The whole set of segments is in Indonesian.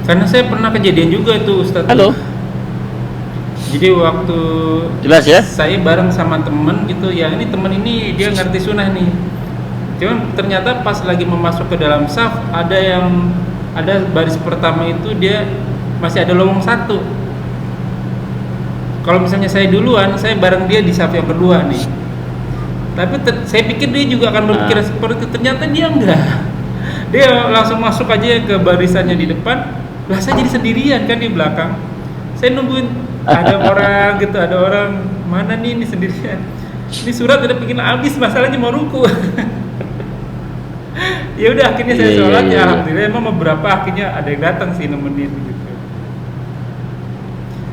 Karena saya pernah kejadian juga tuh Ustadz. Halo, Jadi waktu jelas ya? saya bareng sama temen gitu, ya ini temen ini dia ngerti sunnah nih. Cuman ternyata pas lagi memasuk ke dalam saf, ada baris pertama itu dia masih ada lowong satu. Kalau misalnya saya duluan, saya bareng dia di saf yang kedua nih. Tapi saya pikir dia juga akan berpikir seperti itu. Ternyata dia enggak. Dia langsung masuk aja ke barisannya di depan. Lah saya jadi sendirian kan di belakang. Saya nungguin ada orang gitu, ada orang mana nih ini sendirian. Ini surat udah bikin habis, masalahnya mau ruku. Ya udah akhirnya saya Iya, sholat iya, ya iya. alhamdulillah emang beberapa akhirnya ada yang datang sih nemenin gitu.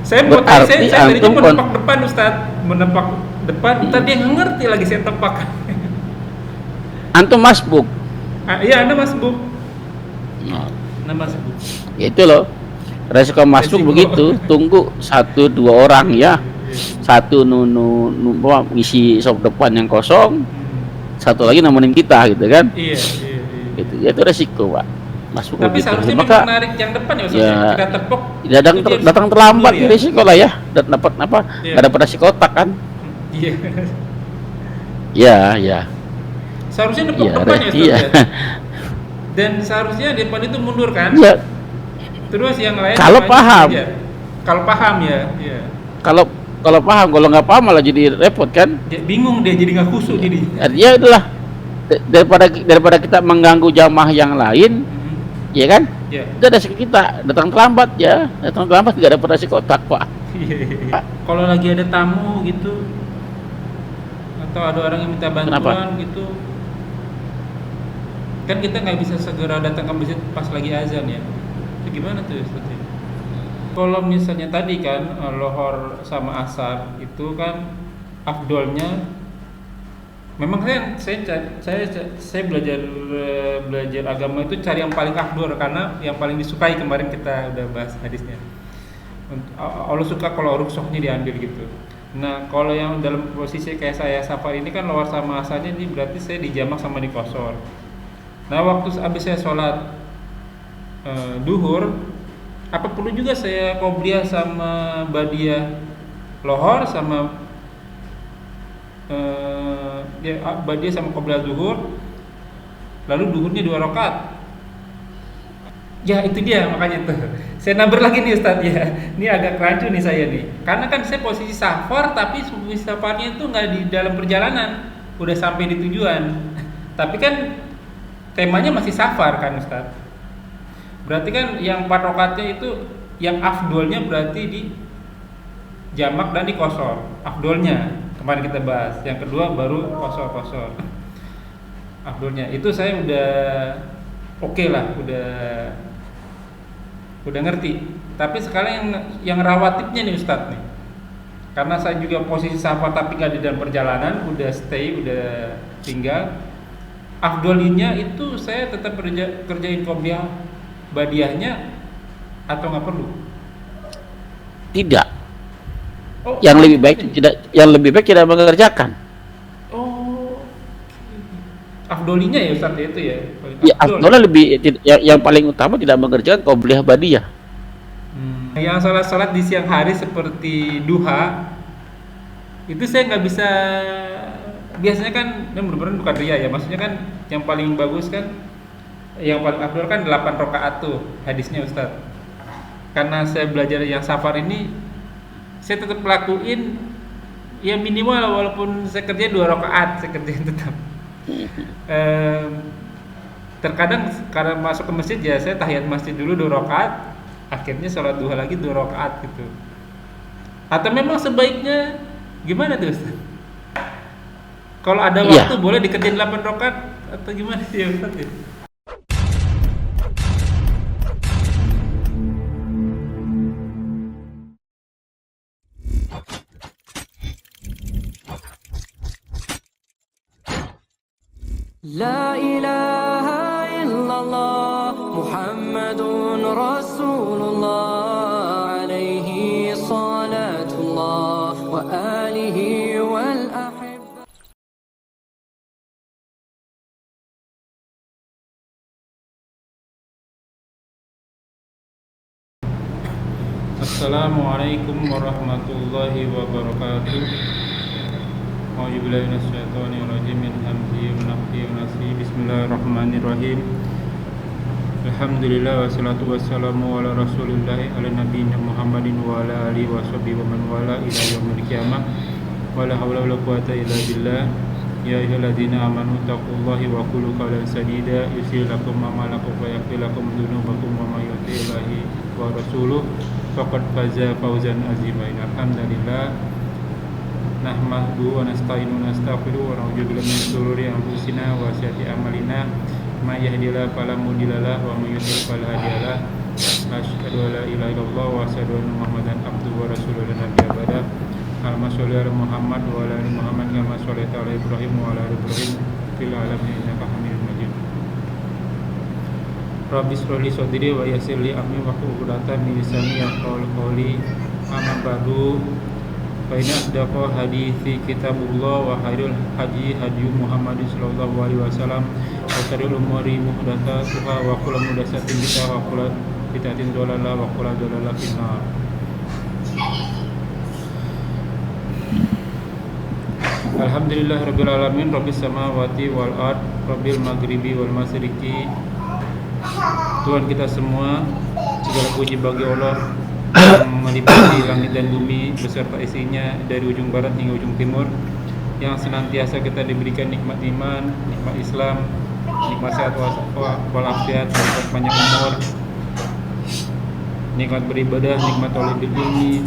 Saya mau tanya, Berarti saya tadinya antum menempak depan Ustadz, menempak depan, ntar dia nggak ngerti lagi saya tepak. antum masbuk. Iya Anda Mas Bu, Nah, Anda Mas Bu. itu loh. Resiko masbuk Resiko. begitu. Tunggu 1-2 orang ya. Satu ngisi sop depan yang kosong, satu lagi nemenin kita gitu kan. Iya, iya, iya. Itu ya, itu resiko, Pak. Masbuk Tapi begitu. seharusnya memang Maka narik yang depan ya Ustaz. ya Kita tepok. datang itu dia harus datang terlambat mundur ya resiko lah ya. Dan dapat apa? Iya. Enggak dapat nasi kotak kan? Iya. Ya, ya. Seharusnya nepok Iya, depan ya Ustaz iya. ya. Dan seharusnya depan itu mundur kan. Iya. Terus yang lain Kalau depannya paham. aja. Kalau paham ya, iya. Kalau kalau paham, kalau nggak paham malah jadi repot kan? Bingung dia jadi nggak khusuk jadi. Artinya itulah daripada kita mengganggu jamaah yang lain, ya kan? Iya. Itu ada resiko kita datang terlambat ya, datang terlambat tidak dapat nasi kotak, Pak. Iya. Kalau lagi ada tamu gitu atau ada orang yang minta bantuan Kenapa? gitu, kan kita nggak bisa segera datang ke masjid pas lagi azan ya. Itu gimana tuh Ustaz? Kalau misalnya tadi kan lohor sama asar itu kan afdolnya, memang saya belajar agama itu cari yang paling afdol karena yang paling disukai, kemarin kita udah bahas hadisnya. Allah suka kalau rukshohnya diambil gitu. Nah kalau yang dalam posisi kayak saya safar ini kan lohor sama asarnya, ini berarti saya dijamak sama dikosor. Nah waktu habis saya sholat duhur, apa perlu juga saya qobliyah sama badiah lohor sama badiah sama qobliyah duhur, lalu duhurnya 2 rakaat? Ya itu dia makanya tuh. Saya nambah lagi nih Ustadz ya. Ini agak rancu nih saya nih. Karena kan saya posisi safar tapi safarnya itu nggak di dalam perjalanan, udah sampai di tujuan. Tapi kan temanya masih safar kan Ustadz. Berarti kan yang 4 rakaatnya itu yang afdolnya berarti di jamak dan di kosor. Afdolnya kemarin kita bahas. Yang kedua baru kosor. Afdolnya itu saya udah oke lah, udah ngerti. Tapi sekarang yang rawatibnya nih Ustadz nih. Karena saya juga posisi safar tapi nggak di dalam perjalanan, udah stay, udah tinggal. Afdolinya itu saya tetap kerjain qobliyah badiahnya atau nggak perlu? Tidak. Oh, Yang lebih baik tidak mengerjakan. Oh, afdolinya ya Ustadz itu ya. Ya, afdolnya lebih yang paling utama tidak mengerjakan qobliyah badiah. Yang salat di siang hari seperti duha itu saya nggak bisa. Biasanya kan benar-benar bukan ria ya, maksudnya kan yang paling bagus kan, yang paling afdol kan 8 rakaat tuh hadisnya Ustadz. Karena saya belajar yang safar ini, saya tetap lakuin ya minimal walaupun saya kerjain 2 rakaat, saya kerjain tetap. Terkadang karena masuk ke masjid ya saya tahiyat masjid dulu 2 rakaat, akhirnya sholat duha lagi 2 rakaat gitu. Atau memang sebaiknya gimana tuh Ustaz? Kalau ada waktu boleh dikerjain 8 rakaat atau gimana sih ya Ustaz ya? La ilaha illallah Muhammadun Rasulullah alaihi salatullah wa alihi wal ahibba. Assalamualaikum warahmatullahi wabarakatuh. A'udzubillahi minasyaitonirrajim. Min hamzihi wa nafthihi wa nafthihi. Bismillahirrahmanirrahim. Alhamdulillah wassalatu wassalamu ala Rasulillah ala nabiyina Muhammadin wa ala alihi washabbihi wa man wala ila yaumil qiyamah. Wala haula wala quwata illa billah. Ya ayyuhalladzina amanu taqullaha wa qulu qawlan sadida yuslih lakum a'malakum wa yaghfir lakum dzunubakum wa may yuti'illahi wa rasuluhu faqad faza fawzan azima. Alhamdulillah nahmaduhu wa nasta'inuhu wa nastaghfiruhu wa na'udzu billahi min shururi anfusina wa sayyiati a'malina may yahdihillahu fala mudilla lahu wa may yudlil fala hadiya lahu. Asyhadu an la ilaha illallah wa asyhadu anna Muhammadan abduhu wa rasuluhu la nabiyya ba'da. Allahumma sholli ala Muhammad wa ala ali Muhammad kama shallaita ala Ibrahim wa ala ali Ibrahim fil alamin innaka Hamidum Majid. Rabbi shrah li sadri wa yassir li amri wahlul 'uqdatam min lisani yafqahu qawli. Amma ba'du. Fa inna asdaqa hadithi kitabullah wa khairul hadi hadi Muhammadin sallallahu alaihi wasallam wa syarrul umuri muhdatsatuha wa kullu muhdatsatin bid'ah wa kullu bid'atin dhalalah wa kullu dhalalah finnar. Alhamdulillah rabbil alamin rabbis samawati wal ard rabbil maghribi wal masyriqi. Tuhan kita semua, segala puji bagi Allah yang meliputi langit dan bumi beserta isinya dari ujung barat hingga ujung timur, yang senantiasa kita diberikan nikmat iman, nikmat Islam, nikmat sehat walafiat, nikmat panjang umur, nikmat beribadah, nikmat tauhid ilmi,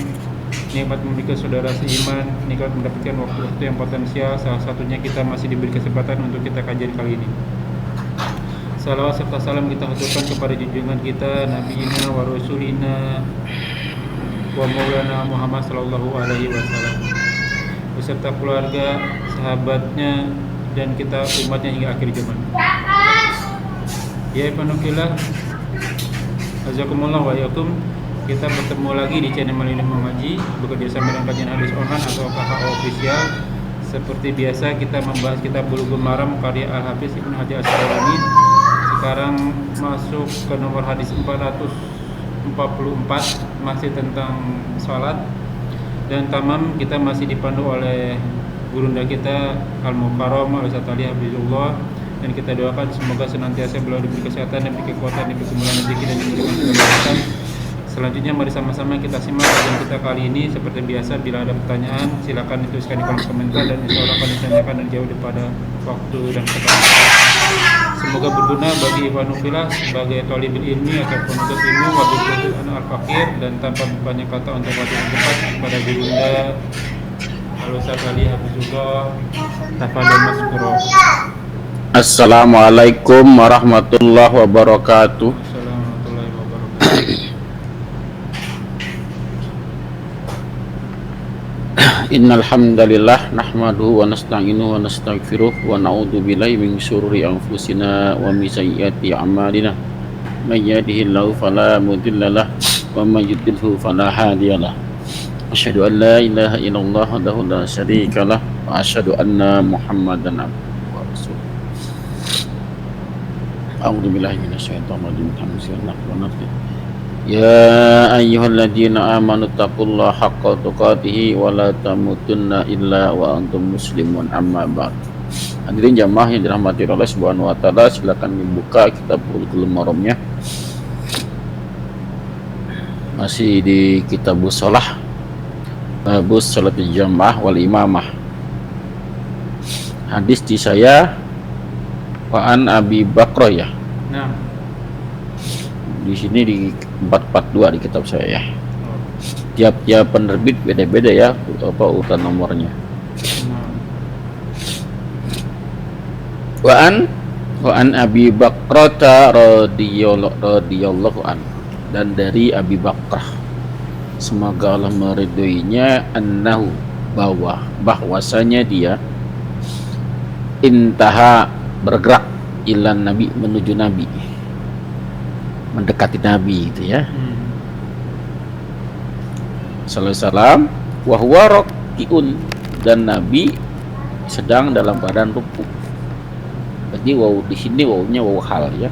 nikmat memiliki saudara seiman, nikmat mendapatkan waktu-waktu yang potensial. Salah satunya kita masih diberi kesempatan untuk kita kajian kali ini. Salawat serta salam kita haturkan kepada junjungan kita Nabiina wa Rasulina wa Maulana Muhammad sallallahu alaihi wasallam beserta keluarga, sahabatnya, dan kita umatnya hingga akhir zaman. Ya ikhwanukillah, azakumullah wa yakum. Kita bertemu lagi di channel Malinah Mengaji bekerja sama dengan kajian hadis online atau KHO Official. Seperti biasa kita membahas kitab Bulughul Maram karya Al-Hafiz Ibnu Hajar Asqalani. Sekarang masuk ke nomor hadis 444, masih tentang salat. Dan tamam kita masih dipandu oleh gurunda kita Al-Mukarram Al-Ustaz Ali Habibullah, dan kita doakan semoga senantiasa beliau diberi kesehatan dan diberi kekuatan, diberi kemuliaan rezeki dan diberikan keberkahan. Selanjutnya mari sama-sama kita simak kajian kita kali ini. Seperti biasa, bila ada pertanyaan silakan dituliskan di kolom komentar dan insya Allah akan ditanyakan dan jauh daripada waktu dan kesempatan. Semoga berguna bagi ikhwanullah sebagai thalibul ilmi agar penuntut ilmu wabillahi al-fakir, dan tanpa banyak kata untuk waktu yang tepat kepada gurunda Al-Ustaz Ali Habibullah. Tafadhol maskuro. Assalamualaikum warahmatullahi wabarakatuh. Assalamualaikum warahmatullahi wabarakatuh. Innal hamdalillah nahmaduhu wa nasta'inuhu wa nastaghfiruh wa na'udzu billahi min syururi anfusina wa min sayyiati a'malina. May yahdihillahu fala mudhillalah wa may yudlilhu fala hadiyalah. Asyhadu an la ilaha illallah wahdahu la syarikalah wa asyhadu anna Muhammadan abduhu wa rasuluh. A'udzu billahi minasyaitonir rajim. Ya ayyuhalladzina amanu taqullaha haqqa tuqatih wa la tamutunna illa wa antum muslimun, amma ba'd. Hadirin jamaah yang dirahmati Allah Subhanahu wa taala, silakan dibuka kitab Bulughul Maramnya. Masih di Kitabus Shalah, babus salatul jamaah wal imamah. Hadis di saya wa an Abi Bakrah ya. Nah, di sini di 442 di kitab saya ya. Tiap-tiap penerbit beda-beda ya apa urutan nomornya. Wa an Abi Bakrah radhiyallahu an, dan dari Abi Bakrah semoga Allah meridhoinya, annahu bahwasanya dia intaha bergerak ilan nabi menuju nabi, mendekati nabi gitu ya. Sallallahu alaihi wasallam wa huwa raqiun, dan nabi sedang dalam keadaan ruku. Berarti waw di sini wawnya waw hal ya.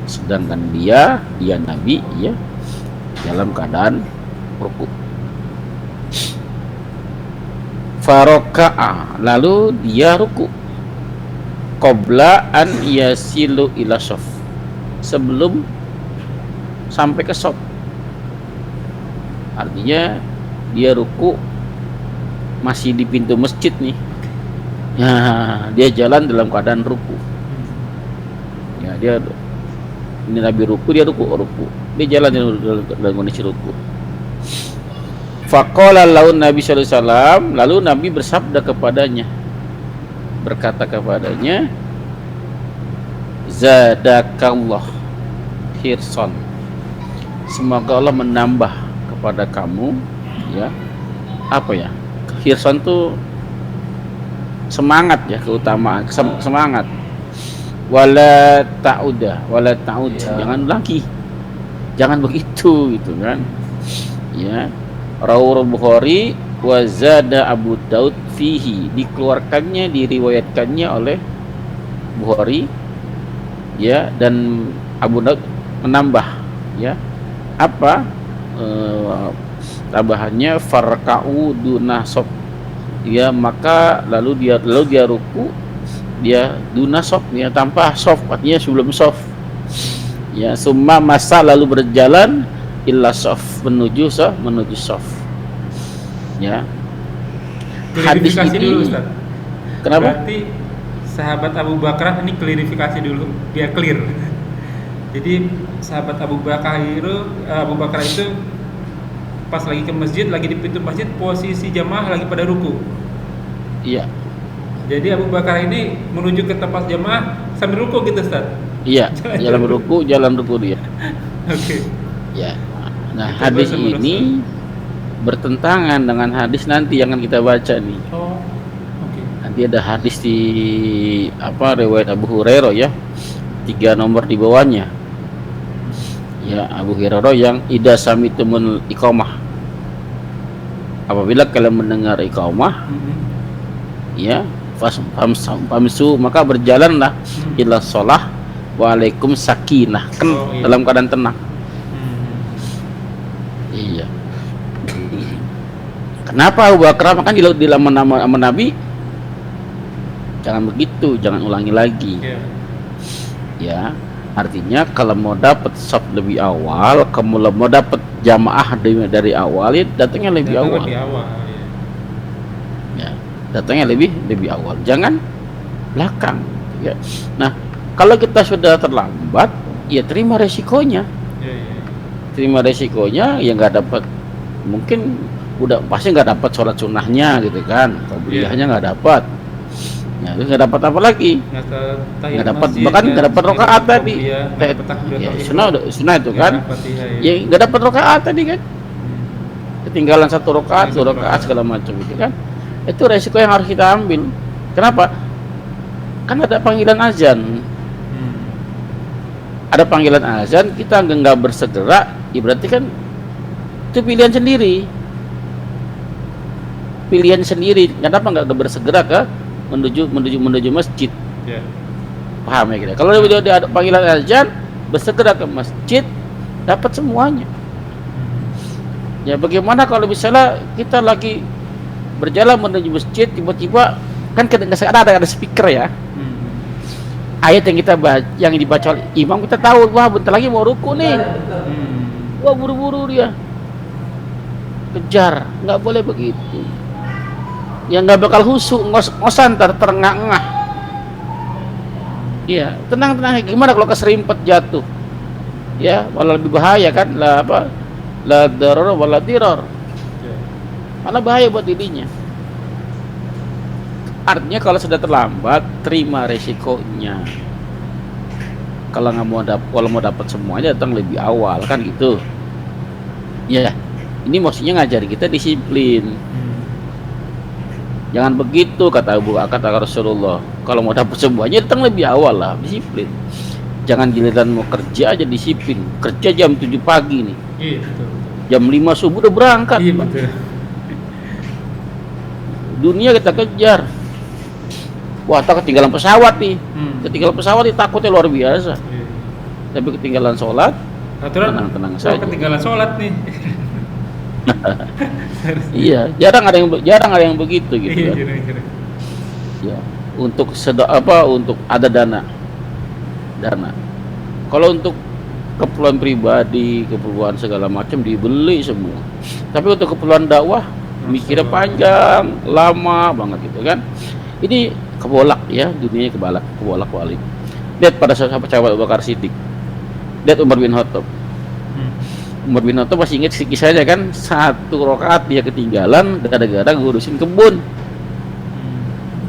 Sedangkan dia nabi ya dalam keadaan ruku. Faroka'a, lalu dia ruku qabla an yasilu ila sof, sebelum sampai ke sof. Artinya dia ruku masih di pintu masjid nih. Nah, dia jalan dalam keadaan ruku. Ya, dia ini Nabi ruku, dia ruku. Dia jalan dalam kondisi ruku. Faqala lahu Nabi sallallahu alaihi wasallam, lalu Nabi bersabda kepadanya, berkata kepadanya, zadakallah hirsan, semoga Allah menambah kepada kamu, ya, apa ya, hirsan tuh semangat ya, keutamaan, semangat. Wala ta'ud, jangan lagi, jangan begitu gitu kan, ya. Rawahul Bukhari wa zada Abu Daud fihi, dikeluarkannya, diriwayatkannya oleh Bukhari, ya, dan Abu Daud menambah, ya, apa tambahannya, farka'u duna sof, ya, maka lalu dia ruku, dia duna sof, ya, tanpa sof, artinya sebelum sof, ya, summa masa, lalu berjalan illa sof, menuju sof, ya. Hadis Klarifikasi ini dulu Ustaz. kenapa? Berarti sahabat Abu Bakar ini klarifikasi dulu biar clear. Jadi sahabat Abu Bakar itu pas lagi ke masjid, lagi di pintu masjid, posisi jamaah lagi pada ruku. Iya, Jadi Abu Bakar ini menuju ke tempat jamaah sambil ruku gitu Ustaz. iya, jalan ruku dia. Oke. Ya. Nah, Itu hadis bahasa ini bertentangan dengan hadis nanti yang akan kita baca nih. Oh. Oke. Nanti ada hadis di riwayat Abu Hurairah, ya. 3 nomor di bawahnya. Ya, Abu Hurairah yang idza samitumul iqamah. Apabila kalian mendengar iqamah, ya, famsu, maka berjalanlah ila shalah wa alaikum sakinah, kan, iya. dalam keadaan tenang. Iya. Kenapa Abu Bakar makan di nama Nabi? Jangan begitu, jangan ulangi lagi. Iya. Ya, artinya kalau mau dapat saf lebih awal, kamu mau dapat jamaah dari awal, ya datangnya lebih awal. Lebih awal. Iya. Ya, datangnya lebih awal, jangan belakang. Ya. Nah, kalau kita sudah terlambat, ya terima resikonya. Iya, iya. Terima resikonya, ya nggak dapat, mungkin udah pasti nggak dapat sholat sunnahnya gitu kan, qobliyahnya nggak dapat, ya nggak dapat apa lagi, nggak dapat, bahkan nggak dapat rokaat tadi, ya, sunnah itu kan, ya nggak dapat rokaat tadi kan, ketinggalan 1 rokaat, 2 rokaat segala macam itu kan, itu resiko yang harus kita ambil. Kenapa? Kan ada panggilan azan, ada panggilan azan, kita nggak bersegera, ya berarti kan itu pilihan sendiri. Kenapa nggak bersegera ke menuju masjid? Yeah. Paham ya kita? Kalau dia ada panggilan azan, bersegera ke masjid, dapat semuanya. Ya, bagaimana kalau misalnya kita lagi berjalan menuju masjid, tiba-tiba kan ada speaker ya. Ayat yang dibaca oleh imam, kita tahu, wah bentar lagi mau ruku nih. Wah, buru-buru dia kejar, nggak boleh begitu. Yang nggak bakal khusyuk, ngosan, terengah-engah. Iya, tenang. Gimana kalau keserimpet jatuh? Ya, malah lebih bahaya kan, la darar wala dirar. Malah bahaya buat dirinya. Artinya kalau sudah terlambat, terima resikonya. Kalau mau dapat semuanya, datang lebih awal kan gitu. Ya, ini maksudnya ngajari kita disiplin. Jangan begitu, kata Rasulullah. Kalau mau dapat semuanya, datang lebih awal lah, disiplin. Jangan giliran mau kerja aja disiplin. Kerja jam 7 pagi nih. Iya, betul. Jam 5 subuh udah berangkat. Iya, betul. Dunia kita kejar. Wah, tak ketinggalan pesawat nih. Ketinggalan pesawat nih, takutnya luar biasa. Iya. Tapi ketinggalan sholat, Aturan, tenang saja. ketinggalan sholat nih. Iya, jarang ada yang begitu gitu Iya, kan. kira-kira. Ya, untuk untuk ada dana. Kalau untuk keperluan pribadi, keperluan segala macam dibeli semua. Tapi untuk keperluan dakwah mikirnya panjang, lama banget gitu kan. Ini kebolak ya, dunianya kebolak-balik. Lihat pada sahabat Abu Bakar Siddiq. Lihat Umar bin Khattab. Umar bin Khattab masih ingat kisahnya kan, 1 rakaat dia ketinggalan gara-gara ngurusin kebun.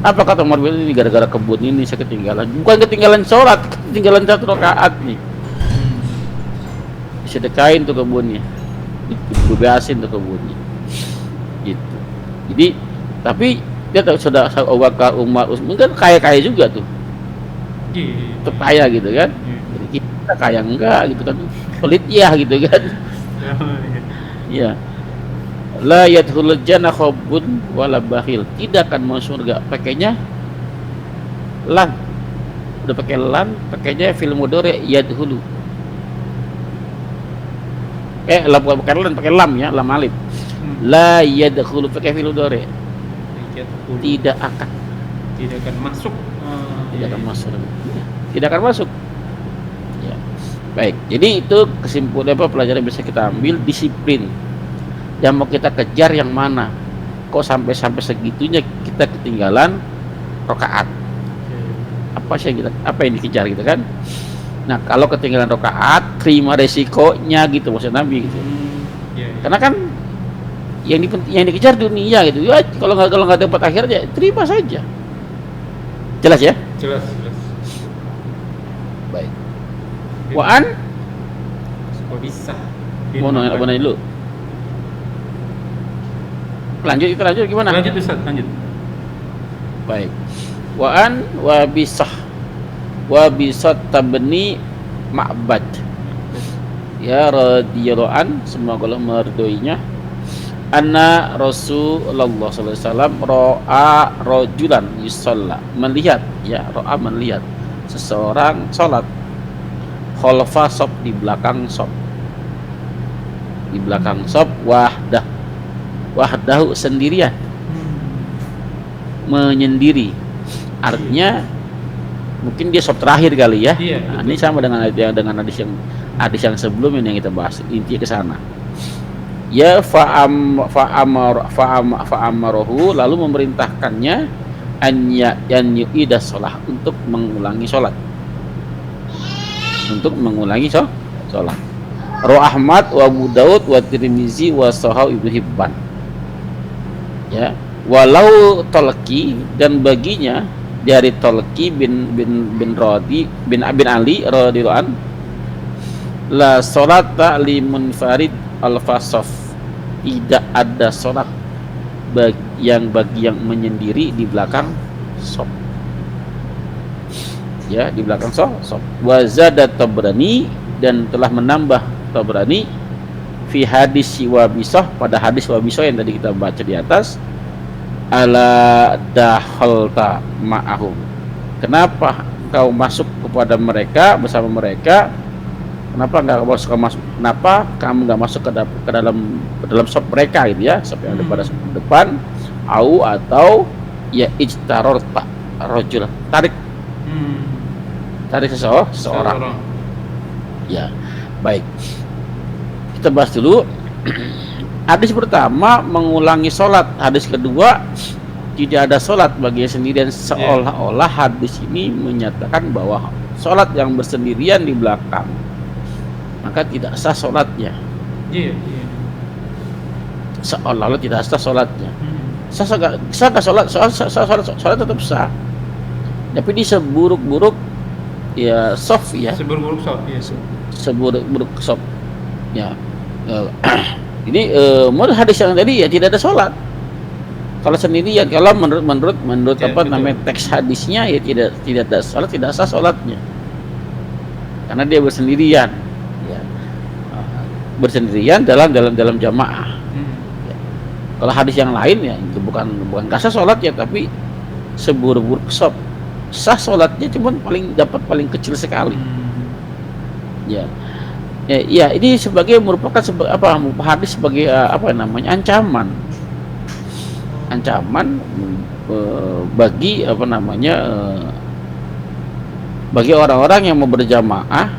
Apa kata Umar bin ini, gara-gara kebun ini saya ketinggalan. Bukan ketinggalan sholat, ketinggalan 1 rakaat nih. Sedekain tuh kebunnya, dibebasin tuh kebunnya, gitu. Jadi, tapi dia tahu sudah Abu Bakar, Umar, Utsman kan kaya juga tuh, tetap kaya gitu kan. Jadi kita kaya enggak gitu kan, pelit ya gitu kan. Ya, la yadkhulul jannah khabbun wala bakhil, tidak akan masuk surga pakainya lan, udah pakai lan, pakainya fil mudhari yadkhulu. Bukan lan, pakai lam ya, lam alif. La yadkhulu pakai fil mudhari. Tidak akan masuk. Tidak akan masuk. Ya. Baik. Jadi itu kesimpulan pelajaran yang bisa kita ambil, disiplin. Yang mau kita kejar yang mana? Kok sampai segitunya kita ketinggalan rakaat? Apa yang dikejar gitu kan? Nah, kalau ketinggalan rakaat, terima resikonya gitu maksud Nabi gitu. Karena kan yang dikejar dunia gitu. Ya, kalau nggak dapat akhirnya, terima saja. Jelas ya? Jelas. Baik. Waan? Kok bisa? Mau nanya dulu. Lanjut gimana? Lanjut Ustaz, lanjut. Baik. Waan wa bisat tabni Ma'bad. Ya radhiyallahu an, semoga Allah meridhoinya. Anna Rasulullah sallallahu alaihi wasallam ra'a rajulan yusalla, melihat seseorang salat khalfa shaf, di belakang shaf wahdahu sendirian, menyendiri, artinya mungkin dia shaf terakhir kali ya. Nah, ini sama dengan hadis yang sebelumnya yang kita bahas, intinya ke sana. Ya fa'amarahu, lalu memerintahkannya an yu'ida shalah, untuk mengulangi sholat. Rawi Ahmad wa Abu Daud wa Tirmizi wa Sahih Ibnu Hibban. Ya, walau Talqi, dan baginya dari Talqi bin Ali radhiyallahu an, la salata li munfarid al-fasaf, tidak ada sholat bagi yang menyendiri di belakang shaf. Ya, di belakang shaf. Wa zada Tabrani, dan telah menambah Tabrani fi hadis Wabisah, pada hadis Wabisah yang tadi kita baca di atas, ala dakhalta ma'ahum, kenapa kau masuk kepada mereka, bersama mereka? Kenapa kamu nggak masuk ke dalam shop mereka gitu ya, shop yang ada pada depan, atau ya ijtarorta rajul, tarik seseorang. Ya, baik. Kita bahas dulu. Hadis pertama mengulangi sholat, hadis kedua tidak ada sholat bagi sendirian, seolah-olah hadis ini menyatakan bahwa sholat yang bersendirian di belakang maka tidak sah sholatnya. Seolah-olah tidak sah sholatnya. Sah sholat tetap sah. Tapi di seburuk-buruk ya shaf ya. Seburuk-buruk shaf. Ya. Ini menurut hadis yang tadi ya tidak ada sholat. Kalau sendirian, kalau menurut namanya teks hadisnya ya tidak ada sholat, tidak sah sholatnya. Karena dia bersendirian. Bersendirian dalam jamaah. Ya. Kalau hadis yang lain ya itu bukan kasar sholat ya, tapi seburuk-buruk shaf, sah sholatnya, cuman paling kecil sekali. Ya, Ya, ini merupakan hadis sebagai apa namanya, ancaman bagi apa namanya, bagi orang-orang yang mau berjamaah,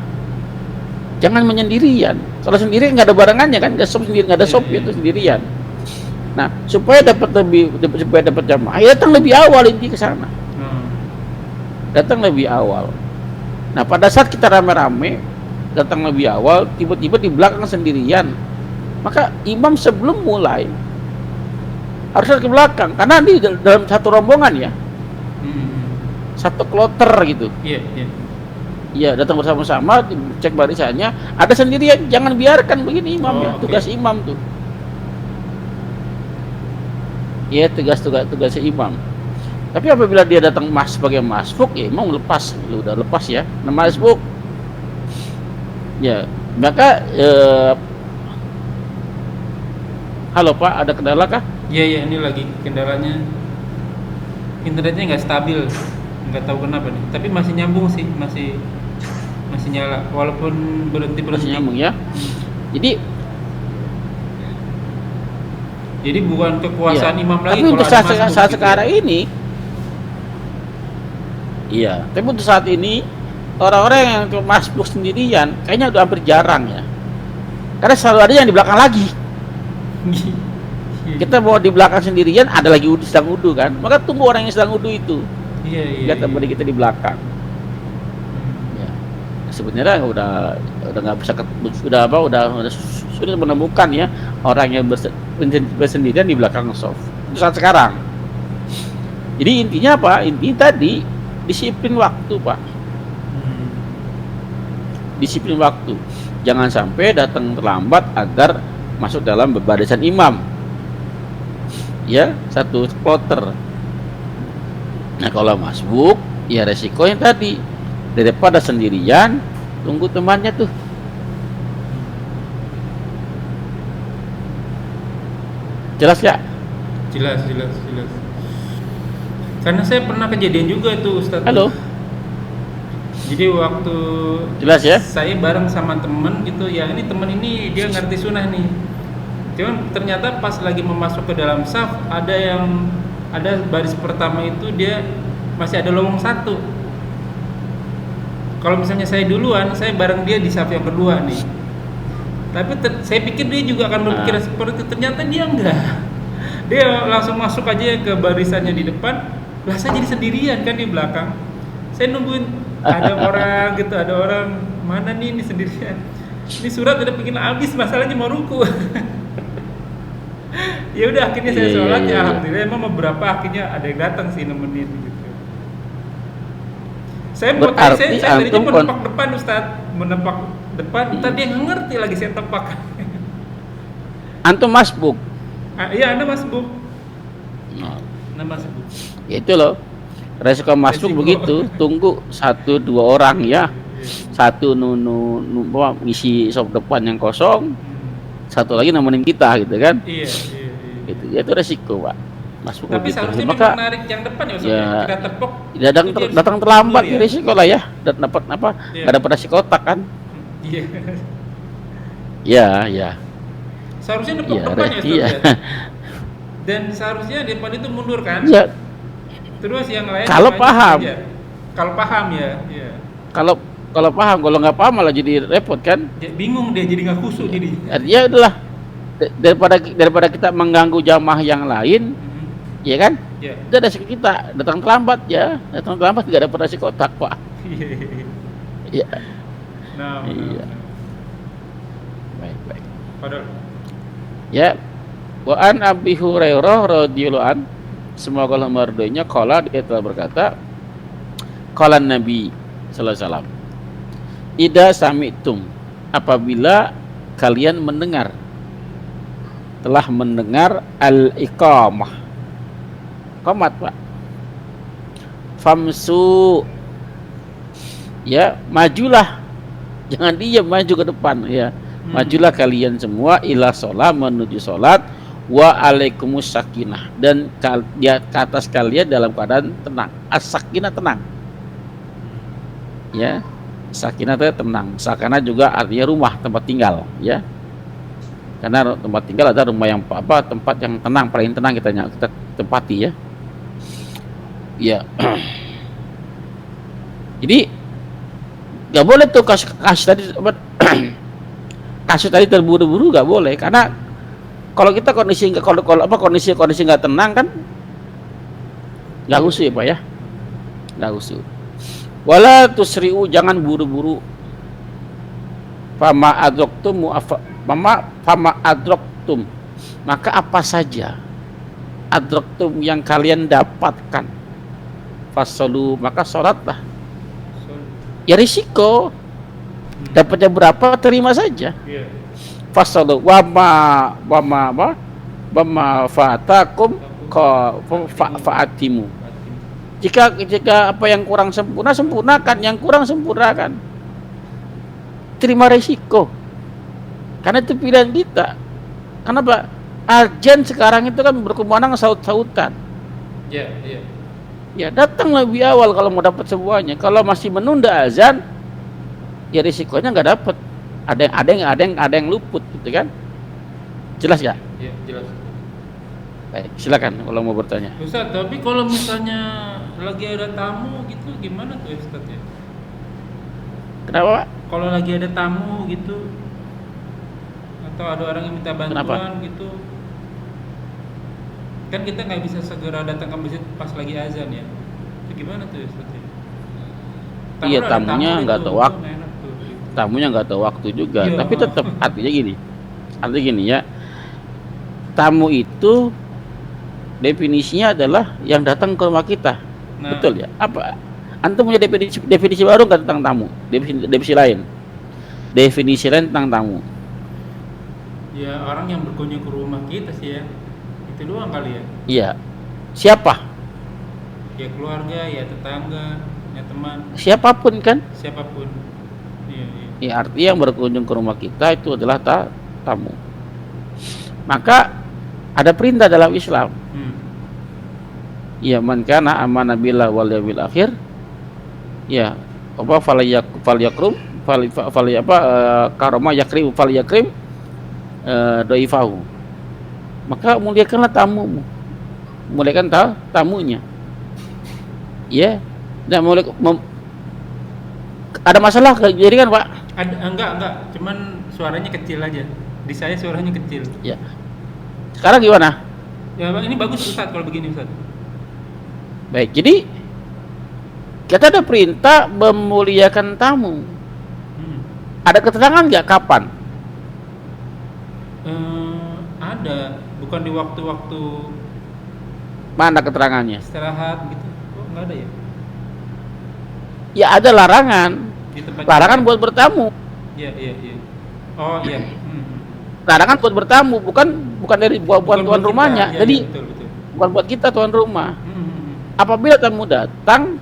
jangan menyendirian. Kalau sendiri nggak ada barengannya kan, nggak ada sop itu sendirian. Nah, supaya dapat jamaah, ya datang lebih awal inti ke sana. Datang lebih awal. Nah, pada saat kita rame-rame datang lebih awal, tiba-tiba di belakang sendirian, maka imam sebelum mulai harus ke belakang, karena di dalam satu rombongan ya, satu kloter gitu. Iya, datang bersama-sama, cek barisannya, ada sendirian, jangan biarkan begini imam ya, tugas imam tuh. Iya, tugas imam. Tapi apabila dia datang sebagai masbuk, ya imam lepas, udah lepas ya, nama masbuk. Ya, maka halo Pak, ada kendala kah? Iya, ini lagi kendalanya, internetnya nggak stabil, nggak tahu kenapa nih. Tapi masih nyambung sih, masih nyala, walaupun berhenti. Masih nyambung ya. Jadi bukan kekuasaan imam lagi. Tapi untuk saat sekarang ini, iya. Tapi untuk saat ini orang-orang yang masbuk sendirian kayaknya udah hampir jarang ya. Karena selalu ada yang di belakang lagi. Kita mau di belakang sendirian, ada lagi sedang wudu kan. Maka tunggu orang yang sedang wudu itu. Iya. Kita di belakang. Ya. Sebenarnya udah nggak bisa, sudah sudah menemukan ya orang yang bersendirian di belakang shaf. Itu saat sekarang. Jadi intinya apa? Intinya tadi disiplin waktu, Pak. Disiplin waktu. Jangan sampai datang terlambat agar masuk dalam barisan imam. Ya, satu kloter. Nah, kalau masbuk, ya resiko yang tadi, daripada sendirian, tunggu temannya tuh. Jelas ya? Jelas. Karena saya pernah kejadian juga tuh, Ustaz. Halo. Jadi waktu jelas ya? Saya bareng sama temen gitu, ya ini temen ini dia ngerti sunnah nih. Cuman ternyata pas lagi memasuk ke dalam saf, ada baris pertama itu dia masih ada lowong satu. Kalau misalnya saya duluan, saya bareng dia di saf yang kedua nih. Tapi saya pikir dia juga akan berpikiran seperti itu. Ternyata dia enggak. Dia langsung masuk aja ke barisannya di depan. Lah saya jadi sendirian kan di belakang. Saya nungguin ada orang gitu, ada orang, mana nih ini sendirian. Ini surat udah bikin habis, masalahnya mau ruku. Ya udah akhirnya saya sholat, ya alhamdulillah. Emang beberapa akhirnya ada yang datang sih nemenin gitu. Saya buat saya tadinya menempak depan, Ustaz, menempak depan. Tadi dia nggak ngerti lagi saya tepak. Antum masbuk? Iya, Anda masbuk. Anda masbuk. Ya itu loh, resiko masbuk begitu. Tunggu 1-2 orang ya. Satu ngisi sop depan yang kosong, satu lagi nemenin kita gitu kan. Iya. Itu ya, itu resiko, Pak. Masuk. Tapi gitu. Seharusnya maka menarik yang depan ya, Ustaz. Ya, kita tepok. Datang terlambat ya resiko lah ya. Dan dapat apa? Enggak dapat nasi kotak kan? Iya. Ya. Seharusnya tepok depan ya, Ustaz. Iya. Dan seharusnya depan itu mundur kan? Iya. Terus yang lain kalau paham. Kalau paham ya. Iya. Kalau paham, kalau nggak paham malah jadi repot kan? Bingung dia, jadi nggak khusyuk jadi. Artinya udahlah, daripada kita mengganggu jamaah yang lain, ya kan? Itu ada resiko kita datang terlambat nggak dapat nasi kotak, Pak. Iya. Iya. Baik. Padahal. Ya. Wa an Abi Hurairah radhiyallahu an, semoga Allah meridhoinya, qala, dia telah berkata, qala Nabi sallallahu alaihi wasallam, Ida sami'tum, apabila kalian telah mendengar al-iqamah, qomat, Pak, famsu, ya majulah, jangan diam, maju ke depan ya. Majulah kalian semua ila sholat, menuju sholat, wa alaikumus sakinah, dan di atas kalian dalam keadaan tenang. As-sakinah tenang. Ya. Sakinah itu tenang. Sakanah juga artinya rumah, tempat tinggal, ya. Karena tempat tinggal ada rumah yang tempat yang tenang, paling tenang kita tempati, ya. Ya. Jadi nggak boleh tuh kasus tadi kasus tadi terburu-buru, nggak boleh, karena kalau kita kondisi nggak tenang kan nggak khusyuk ya Pak ya, nggak khusyuk. Wala tusri'u, jangan buru-buru. Fama adraktum, maka apa saja adraktum yang kalian dapatkan, fasalu, maka sholatlah. Ya risiko, dapatnya berapa terima saja. Fasalu wama fatakum fa'atimu. Jika apa yang kurang sempurna, sempurnakan. Yang kurang, sempurnakan. Terima risiko, karena itu pilihan kita. Kenapa? Ajan sekarang itu kan berkumandang saut-sautan. Ya datang lebih awal kalau mau dapat semuanya. Kalau masih menunda azan, ya risikonya nggak dapat. Ada yang luput, gitu kan? Jelas nggak? Iya, jelas. Baik, silakan kalau mau bertanya. Ustaz, tapi kalau misalnya lagi ada tamu gitu, gimana tuh Ustaz ya? Kenapa Pak? Kalau lagi ada tamu gitu, atau ada orang yang minta bantuan. Kenapa? Gitu, kan kita nggak bisa segera datang ke masjid pas lagi azan ya. Itu gimana tuh Ustaz ya? Iya, tamunya nggak tahu waktu. Gitu. Tamunya nggak tahu waktu juga, Iya. tapi tetap artinya gini ya. Tamu itu definisinya adalah yang datang ke rumah kita. Nah. Betul ya? Apa? Antum punya definisi baru nggak tentang tamu? Definisi lain. Definisi lain tentang tamu. Ya orang yang berkunjung ke rumah kita sih ya. Itu doang kali ya. Iya. Siapa? Ya keluarga, ya tetangga, ya teman, Siapapun kan? siapapun. Iya. Ya, artinya yang berkunjung ke rumah kita itu adalah tamu. Maka ada perintah dalam Islam. Ya, man kana amana billah wal yawmil akhir. Ya, apa falyakrum karoma yakrim falyakrim doifahu. Maka muliakanlah tamumu. Muliakan tamunya. Ya. Dan ada masalah jadi kan, Pak? Enggak, cuman suaranya kecil aja. Di saya suaranya kecil. Ya. Sekarang gimana? Ya Bang, ini bagus Ustaz kalau begini Ustaz. Baik, jadi kita ada perintah memuliakan tamu. Ada keterangan nggak kapan? Ada, bukan di waktu-waktu Mana keterangannya? istirahat gitu. Oh, nggak ada ya? Ya ada larangan. Di tempat Larangan buat bertamu. Iya. Oh iya. Larangan buat bertamu, bukan dari buat tuan rumahnya. Ya, Jadi betul. bukan buat kita tuan rumah. Apabila tamu datang,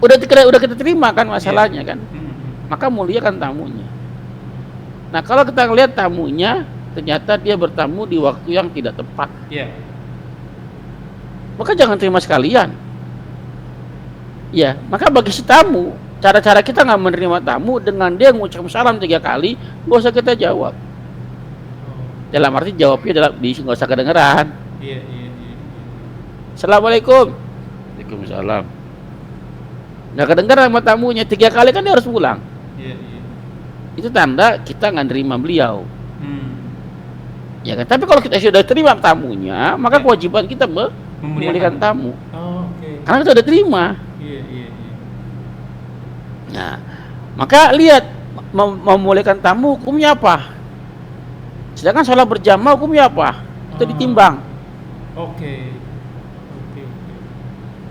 udah kita terima kan masalahnya kan. Maka muliakan tamunya. Nah, kalau kita lihat tamunya ternyata dia bertamu di waktu yang tidak tepat, maka jangan terima sekalian. Ya, maka bagi si tamu, cara-cara kita nggak menerima tamu dengan dia mengucap salam 3 kali, nggak usah kita jawab. Dalam arti jawabnya nggak usah kedengeran. Iya. Assalamualaikum. Waalaikumsalam. Nggak kedengeran sama tamunya 3 kali kan dia harus pulang. Iya. Itu tanda kita nggak nerima beliau. Ya kan? Tapi kalau kita sudah terima tamunya, maka kewajiban kita memuliakan tamu. Oh, oke. Karena kita sudah terima. Iya. Nah, maka lihat memuliakan tamu hukumnya apa? Sedangkan sholat berjamaah hukumnya apa? Itu ditimbang. Oke.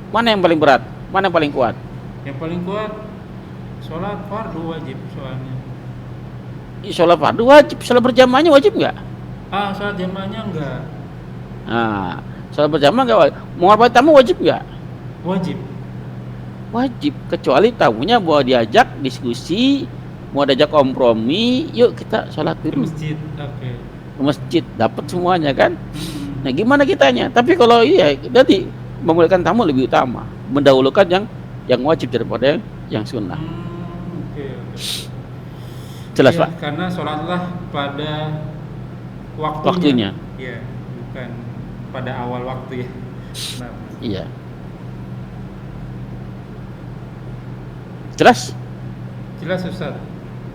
Mana yang paling berat? Mana yang paling kuat? Yang paling kuat sholat fardu wajib soalnya. Sholat fardu wajib. Sholat berjamaahnya wajib nggak? Sholat jamaahnya enggak. Nah, sholat berjamaah nggak wajib. Menghormati tamu wajib nggak? Wajib. Wajib, kecuali tamunya mau diajak diskusi, mau diajak kompromi, yuk kita sholat Ke dulu. masjid. Oke. Ke masjid, dapat semuanya kan. Nah, gimana kitanya? Tapi kalau jadi memuliakan tamu lebih utama, mendahulukan yang wajib daripada yang sunnah. Jelas Iya, Pak? karena sholatlah pada Waktunya. Iya, bukan pada awal waktu ya. Nah, Iya. Jelas? jelas Ustaz.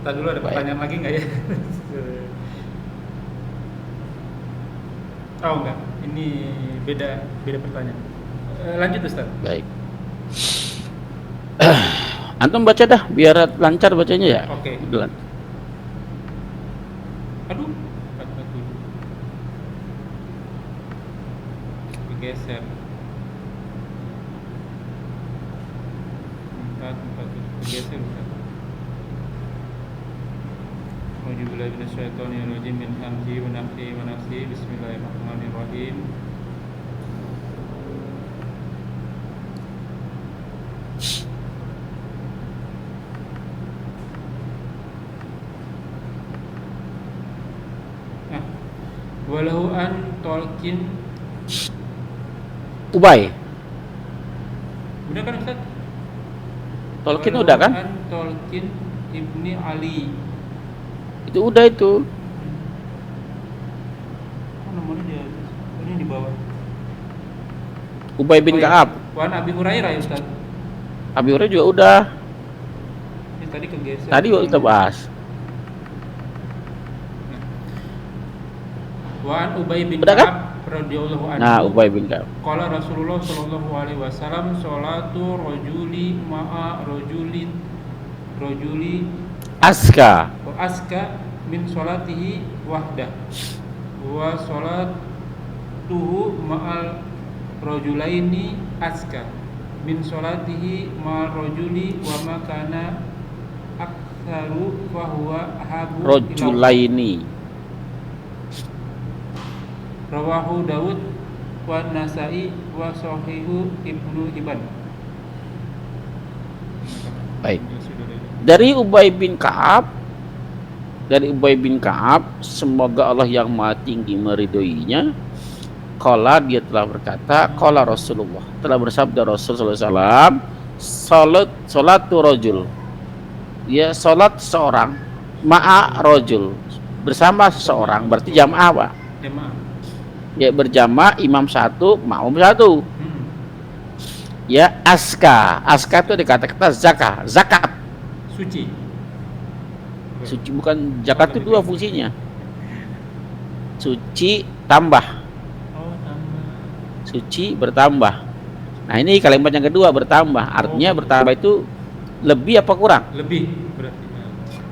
Tadi dulu ada Baik. pertanyaan lagi nggak ya? Oh enggak, ini beda pertanyaan. Lanjut Ustaz. Baik. Antum baca dah biar lancar bacanya ya. Oke. Duluan. Aduh, bergeser. Empat, bergeser Ustaz. Auzubillahi minasyaitonirrajim min hamzihi wa nafthihi wa nafthihi. Bismillahirrahmanirrahim. Walau an tolkin, Ubay. benar kan Ustaz? Tolkien Walau udah kan? an Tolkien ibni Ali. Itu udah itu. Oh, nomornya dia. Ini di bawah. Ubay bin Oh, iya. Ka'ab. Wan Abi Hurairah ya Ustaz. Abi Hurairah juga udah. Ini tadi kegeser. Tadi kita bahas. Wan Ubay bin Udah kan? Ka'ab radhiyallahu anhu. Nah, Ubay bin Ka'ab. Qala Rasulullah sallallahu alaihi wasallam sholatu rajuli ma'a rajuli Aska. wa aska min sholatihi wahdah wa sholatuhu ma'al rajulaini aska min sholatihi ma'al rajuli wa makana aktsaru fa huwa ahabu ila Allah. Rojulaini. Rawahu Daud wa Nasai wa Sahihu Ibnu Hibban. Baik. Dari Ubay bin Ka'ab, semoga Allah yang Maha Tinggi meridhoinya, qala dia telah berkata, qala Rasulullah, telah bersabda Rasulullah SAW, salatu rajul, ya salat seorang, ma'a rajul, bersama seseorang, berarti jamaah Pak. Jamaah. Ya berjamaah, imam satu, makmum satu. Ya aska itu dikata-kata zakat. Suci. Suci bukan zakat itu dua fungsinya. Suci tambah, Oh, tambah. suci bertambah. Nah ini kalimat yang kedua, bertambah. Artinya bertambah itu lebih apa kurang? Lebih berarti.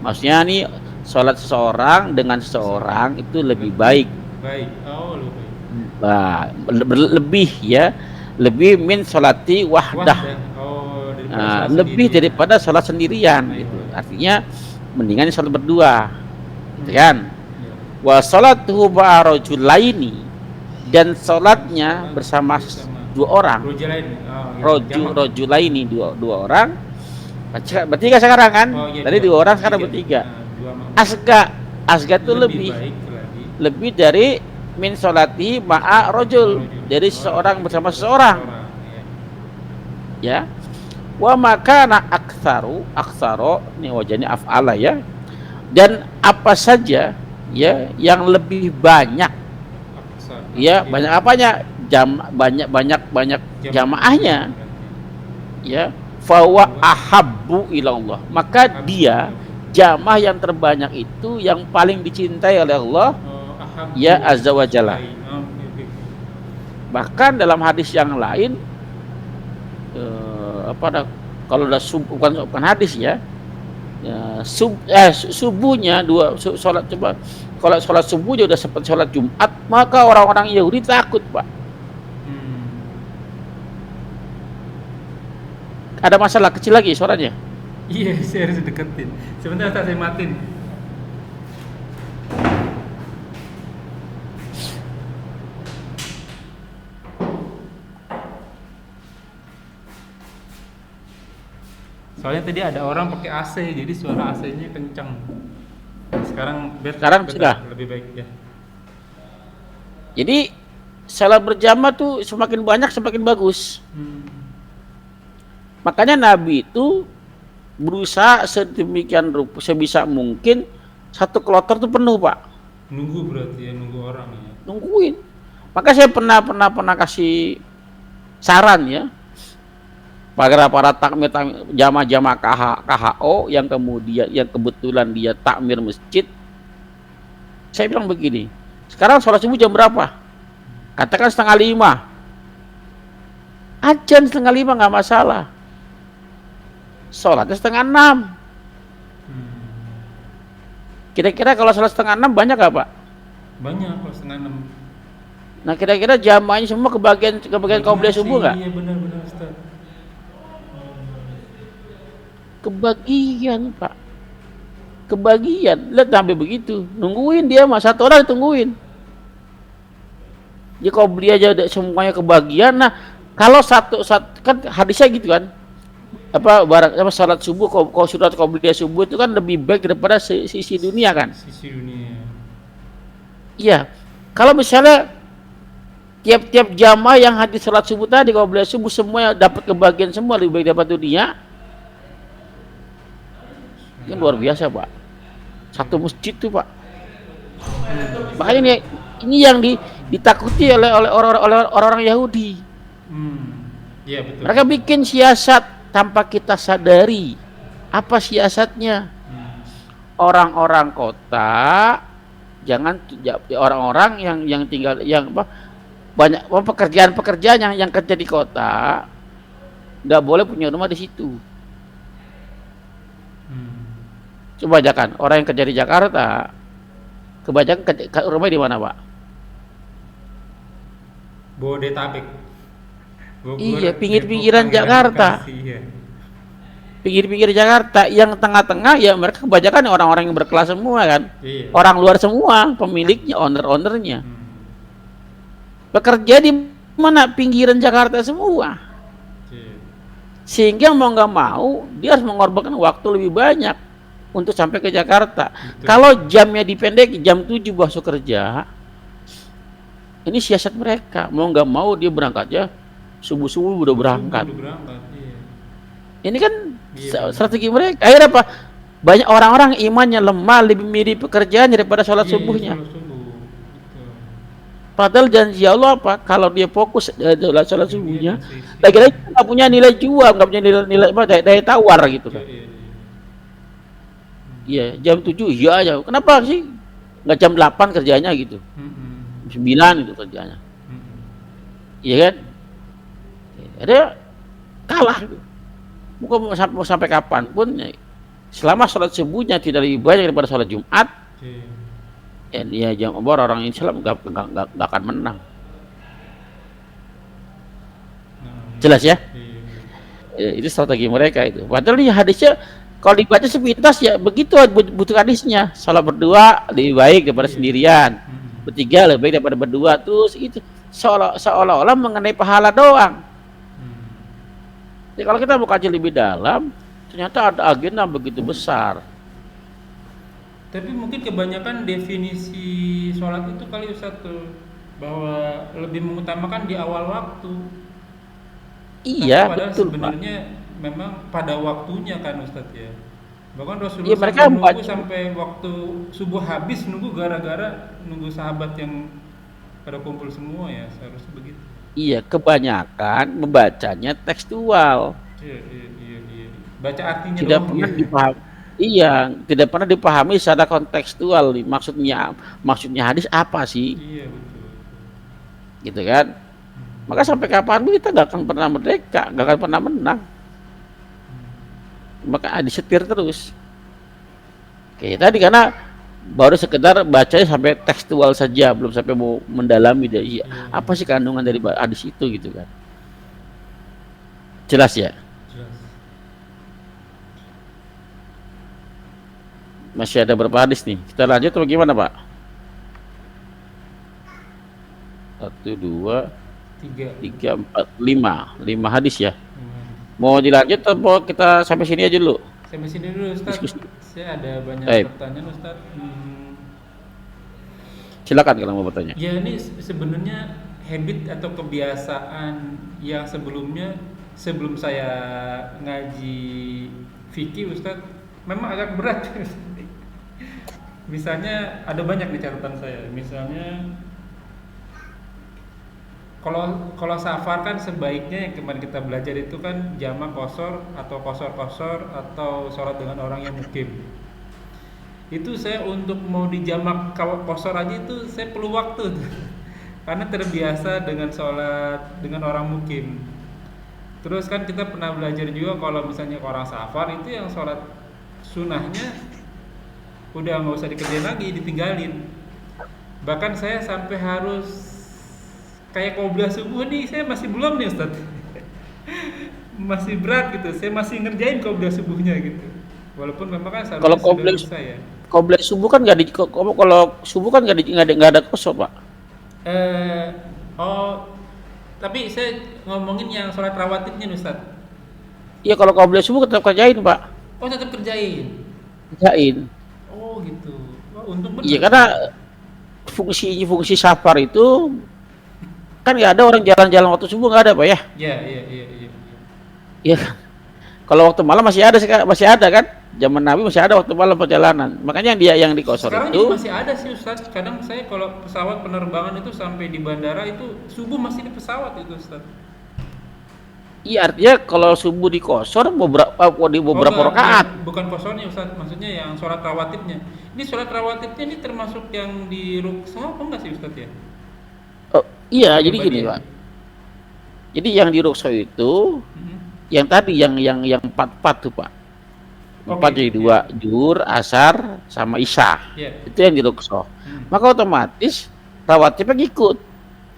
Maksudnya nih sholat seseorang dengan seseorang itu lebih baik. Baik. Oh, lebih. Nah, lebih ya, lebih min sholati wahdah. Oh, daripada Nah, sholat lebih sendiri. daripada sholat sendirian Nah, gitu. iya. Artinya mendingan sholat berdua, gitu kan? Iya. Wa sholatuhu ma'a rajulaini, dan sholatnya bersama dua orang. Rojulain. Oh, iya. Jamak. Rajulaini dua orang. Bertiga sekarang kan? Oh, iya, Tadi dua orang, sekarang bertiga. Nah, dua makmum. Asga itu lebih baik lagi. lebih dari min sholati ma'a rajul, dari seseorang bersama seseorang. Iya. Ya, wa makana aktsaro ini wajahnya af'ala ya, dan apa saja ya yang lebih banyak Aksa. ya, banyak apanya, banyak jamaahnya ya, fawa ahabbu ilallah, maka dia jamaah yang terbanyak itu yang paling dicintai oleh Allah ya azza wa jalla. Bahkan dalam hadis yang lain kalau udah bukan hadis ya, subuhnya sholat, coba kalau sholat subuhnya udah seperti sholat Jumat, maka orang-orang Yahudi takut Pak. Ada masalah kecil lagi suaranya. Iya, saya harus deketin. Sebentar saya matiin. Soalnya tadi ada orang pakai AC, jadi suara AC-nya kencang. Sekarang sudah lebih baik ya. Jadi salat berjamaah tuh semakin banyak semakin bagus. Makanya Nabi itu berusaha sedemikian rupa sebisa mungkin satu kloter tuh penuh, Pak. Nunggu berarti ya, nunggu orang ya. Nungguin. Maka saya pernah kasih saran ya, para takmir jamaah-jamaah KHO yang kemudian yang kebetulan dia takmir masjid. Saya bilang begini, sekarang sholat subuh jam berapa? Katakan 4:30. Adzan 5:30 nggak masalah. Sholatnya 5:30. Kira-kira kalau sholat 5:30 banyak nggak, Pak? Banyak kalau 5:30. Nah, kira-kira jamaahnya semua kebagian qabliyah subuh nggak? Iya benar Ustaz. Kebagian, Pak. Kebagian. Lihat sampai begitu. Nungguin dia mah, satu orang ditungguin. Dia qabliyah aja semuanya kebagian. Nah, kalau satu kan hadisnya gitu kan. Salat subuh, kalau surat qabliyah subuh itu kan lebih baik daripada sisi dunia kan. Sisi dunia. Iya. Kalau misalnya tiap jamaah yang hadir salat subuh tadi qabliyah subuh semua dapat kebagian semua, lebih baik dapat dunia. Ini luar biasa, Pak. Satu masjid tuh, Pak. Makanya ini yang ditakuti oleh orang-orang Yahudi. Iya betul. Mereka bikin siasat tanpa kita sadari. Apa siasatnya? Orang-orang kota, jangan orang-orang yang tinggal banyak pekerjaan yang kerja di kota nggak boleh punya rumah di situ. Coba aja kan orang yang kerja di Jakarta, kebanyakan rumah di mana, Pak? Bodetabek. Iya, pinggir-pinggiran Jakarta. Iya. Pinggir-pinggir Jakarta, yang tengah-tengah ya mereka kebanyakan orang-orang yang berkelas semua kan. Iya. Orang luar semua, pemiliknya, owner-ownernya. Bekerja di mana? Pinggiran Jakarta semua. Iya. Sehingga mau nggak mau dia harus mengorbankan waktu lebih banyak untuk sampai ke Jakarta. Betul. Kalau jamnya dipendek, jam 7 masuk kerja, ini siasat mereka. Mau nggak mau dia berangkatnya subuh-subuh udah berangkat. Iya. Ini kan Iya. strategi mereka. Akhirnya apa? Banyak orang-orang imannya lemah, lebih mirip pekerjaan daripada sholat Iya, subuhnya. sholat subuh. Betul. Padahal janji Allah apa? Kalau dia fokus sholat subuhnya, Iya, lagi-lagi nggak punya nilai jual, nggak punya nilai daya tawar gitu kan. Iya, jam 7 iya aja. Kenapa sih nggak jam 8 kerjanya gitu? 9 itu kerjanya. Iya kan? Ada kalah. Mau sampai kapan pun selama sholat subuhnya tidak lebih banyak daripada sholat Jumat, ya jam orang Islam nggak akan menang. Jelas ya? Itu strategi mereka itu. Padahal ini hadisnya kalau dibaca sepintas ya begitu, butuh hadisnya. Salat berdua lebih baik daripada sendirian, bertiga lebih baik daripada berdua. Terus itu seolah-olah mengenai pahala doang. Jadi kalau kita mau kaji lebih dalam, ternyata ada agenda begitu besar. Tapi mungkin kebanyakan definisi sholat itu kali Ustaz tuh, bahwa lebih mengutamakan di awal waktu. Iya, padahal betul, sebenarnya memang pada waktunya kan Ustaz ya. Bahkan Rasulullah Iya, mereka nunggu sampai waktu subuh habis, nunggu gara-gara nunggu sahabat yang pada kumpul semua ya, seharusnya begitu. Iya, kebanyakan membacanya tekstual. Iya. Baca artinya Tidak doang, pernah ya. dipahami. Iya, tidak pernah dipahami secara kontekstual. Maksudnya hadis apa sih? Iya betul. Gitu kan? Maka sampai kapanpun kita nggak akan pernah merdeka, nggak akan pernah menang. Maka disetir terus. Oke, tadi karena baru sekedar bacanya sampai tekstual saja, belum sampai mau mendalami dari apa sih kandungan dari hadis itu gitu kan. Jelas ya? Jelas. Masih ada berapa hadis nih? Kita lanjut atau gimana, Pak? 1, 2, 3, 4, 5 hadis ya. Mau dilanjut atau kita sampai sini aja dulu? Sampai sini dulu Ustaz. Diskusi. Saya ada banyak Baik. pertanyaan Ustaz. Silakan kalau mau bertanya. Ya ini sebenarnya habit atau kebiasaan yang sebelum saya ngaji fikih Ustadz memang agak berat. Misalnya ada banyak nih catatan saya. Misalnya kalau safar kan sebaiknya yang kemarin kita belajar itu kan jamak kosor atau kosor-kosor atau sholat dengan orang yang mukim. Itu saya untuk mau dijamak kosor aja itu saya perlu waktu karena terbiasa dengan sholat dengan orang mukim. Terus kan kita pernah belajar juga kalau misalnya orang safar itu yang sholat sunahnya udah nggak usah dikerjain lagi, ditinggalin. Bahkan saya sampai harus kayak qobliyah subuh nih, saya masih belum nih Ustaz. Masih berat gitu, saya masih ngerjain qobliyah subuhnya gitu. Walaupun memang kan Kalau seharusnya sudah selesai ya. qobliyah subuh kan nggak di kalau subuh kan nggak ada kosor, Pak. Oh, tapi saya ngomongin yang sholat rawatibnya Ustaz. Iya, kalau qobliyah subuh tetap kerjain, Pak. Oh, tetap kerjain. Kerjain. Oh gitu. Wah, untung benar. Iya, karena fungsi safar itu kan nggak ada orang jalan-jalan waktu subuh, nggak ada, Pak ya. Iya. Iya kan? Kalau waktu malam masih ada kan? Zaman Nabi masih ada waktu malam perjalanan. Makanya yang dikosor Sekarang itu juga masih ada sih Ustaz. Kadang saya kalau pesawat penerbangan itu sampai di bandara itu subuh masih di pesawat itu Ustaz. iya, artinya kalau subuh dikosor beberapa rakaat. Bukan kosornya Ustaz, maksudnya yang sholat rawatibnya. Ini sholat rawatibnya ini termasuk yang di ruksa apa enggak sih Ustaz ya? Oh, iya, jadi Coba gini, dia. Pak. Jadi yang di rukso itu yang tadi yang 4 tuh, Pak. 4 Oke, jadi 2, zuhur, asar, sama isya. Iya. Itu yang di rukso. Maka otomatis rawatibnya ngikut.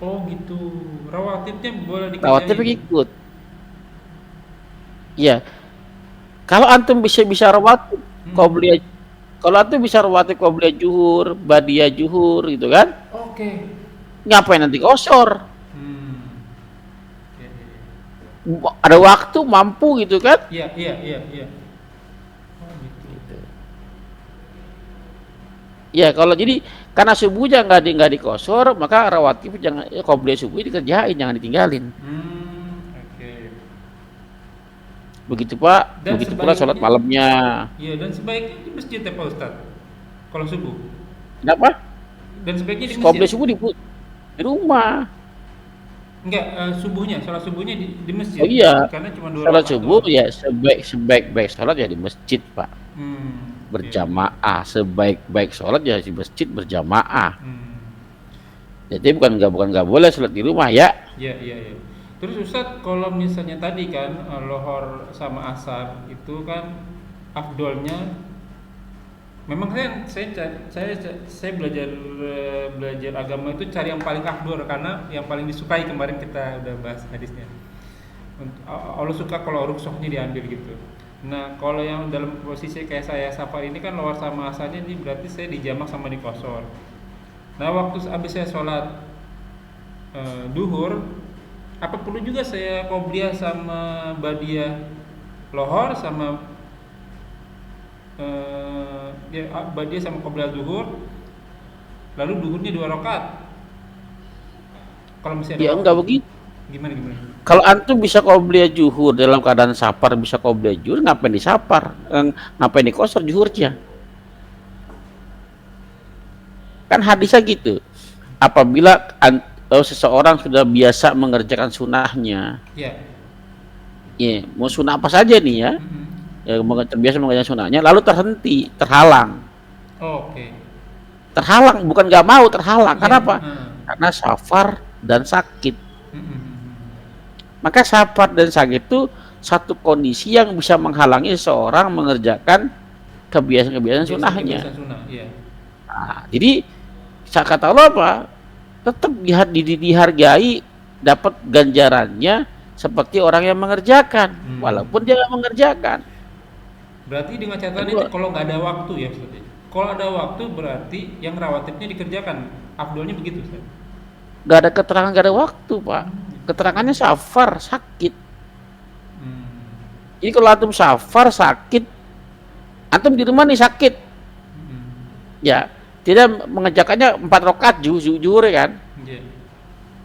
Oh gitu. Rawatibnya boleh dikerjain. Rawatibnya ngikut. Iya. Kalau antum bisa rawatib qobliyah, kalau antum bisa rawatib qobliyah zuhur, ba'diyah zuhur gitu kan? Oke. Ngapain nanti kosor? Iya. Ada waktu mampu gitu kan? Iya. Oh gitu. Ya, kalau jadi karena subuhnya nggak dikosor, maka rawatib jangan qobliyah subuh dikerjain, jangan ditinggalin. Oke. Begitu, Pak. Dan Begitu pula sholat sebaiknya- malamnya. Iya, dan sebaiknya di masjid ya Pak Ustaz. Kalau subuh. Kenapa? Dan sebaiknya di Qobliyah masjid. subuh di rumah. Enggak, sholat subuhnya di masjid. Oh iya. Karena cuma 2 Sholat rakaat subuh doang. ya sebaik-baik sholat ya di masjid, Pak. Berjamaah. Sebaik-baik sholat ya di masjid berjamaah. Jadi bukan nggak boleh sholat di rumah ya. Iya. Terus Ustadz, kalau misalnya tadi kan lohor sama asar itu kan afdolnya, memang saya belajar agama itu cari yang paling afdol karena yang paling disukai. Kemarin kita udah bahas hadisnya. Allah suka kalau rukshohnya diambil gitu. Nah, kalau yang dalam posisi kayak saya safar ini kan lohor sama asarnya ini berarti saya dijamak sama dikosor. Nah, waktu habis saya sholat duhur, apa perlu juga saya qobliyah sama ba'diyah lohor sama ba'diyah sama qobliyah duhur, lalu duhurnya 2 rakaat? Kalau misalnya ada Ya waktu. enggak begitu. Gimana? Kalau antum bisa qobliyah zuhur dalam keadaan safar, bisa qobliyah zuhur, ngapain di safar? Ngapain di kosor zuhurnya? Kan hadisnya gitu. Apabila seseorang sudah biasa mengerjakan sunahnya, Ya. ya, mau sunah apa saja nih ya, ya terbiasa mengerjakan sunahnya, lalu terhalang. Oke. Terhalang, bukan nggak mau, terhalang. Iya. Kenapa? Karena safar dan sakit. Maka safar dan sakit itu satu kondisi yang bisa menghalangi seseorang mengerjakan kebiasaan-kebiasaan sunahnya. Kebiasaan sunah, iya. Nah, jadi kata Allah apa? Tetap dihargai, dapat ganjarannya seperti orang yang mengerjakan, walaupun dia nggak mengerjakan. Berarti dengan catatan itu kalau nggak ada waktu ya Ustaz. Kalau ada waktu berarti yang rawatibnya dikerjakan. Afdolnya begitu Ustaz. Nggak ada keterangan, nggak ada waktu, Pak. Keterangannya safar, sakit. Jadi kalau antum safar sakit, antum di rumah nih sakit, ya tidak mengerjakannya 4 rakaat zuhur kan? Iya.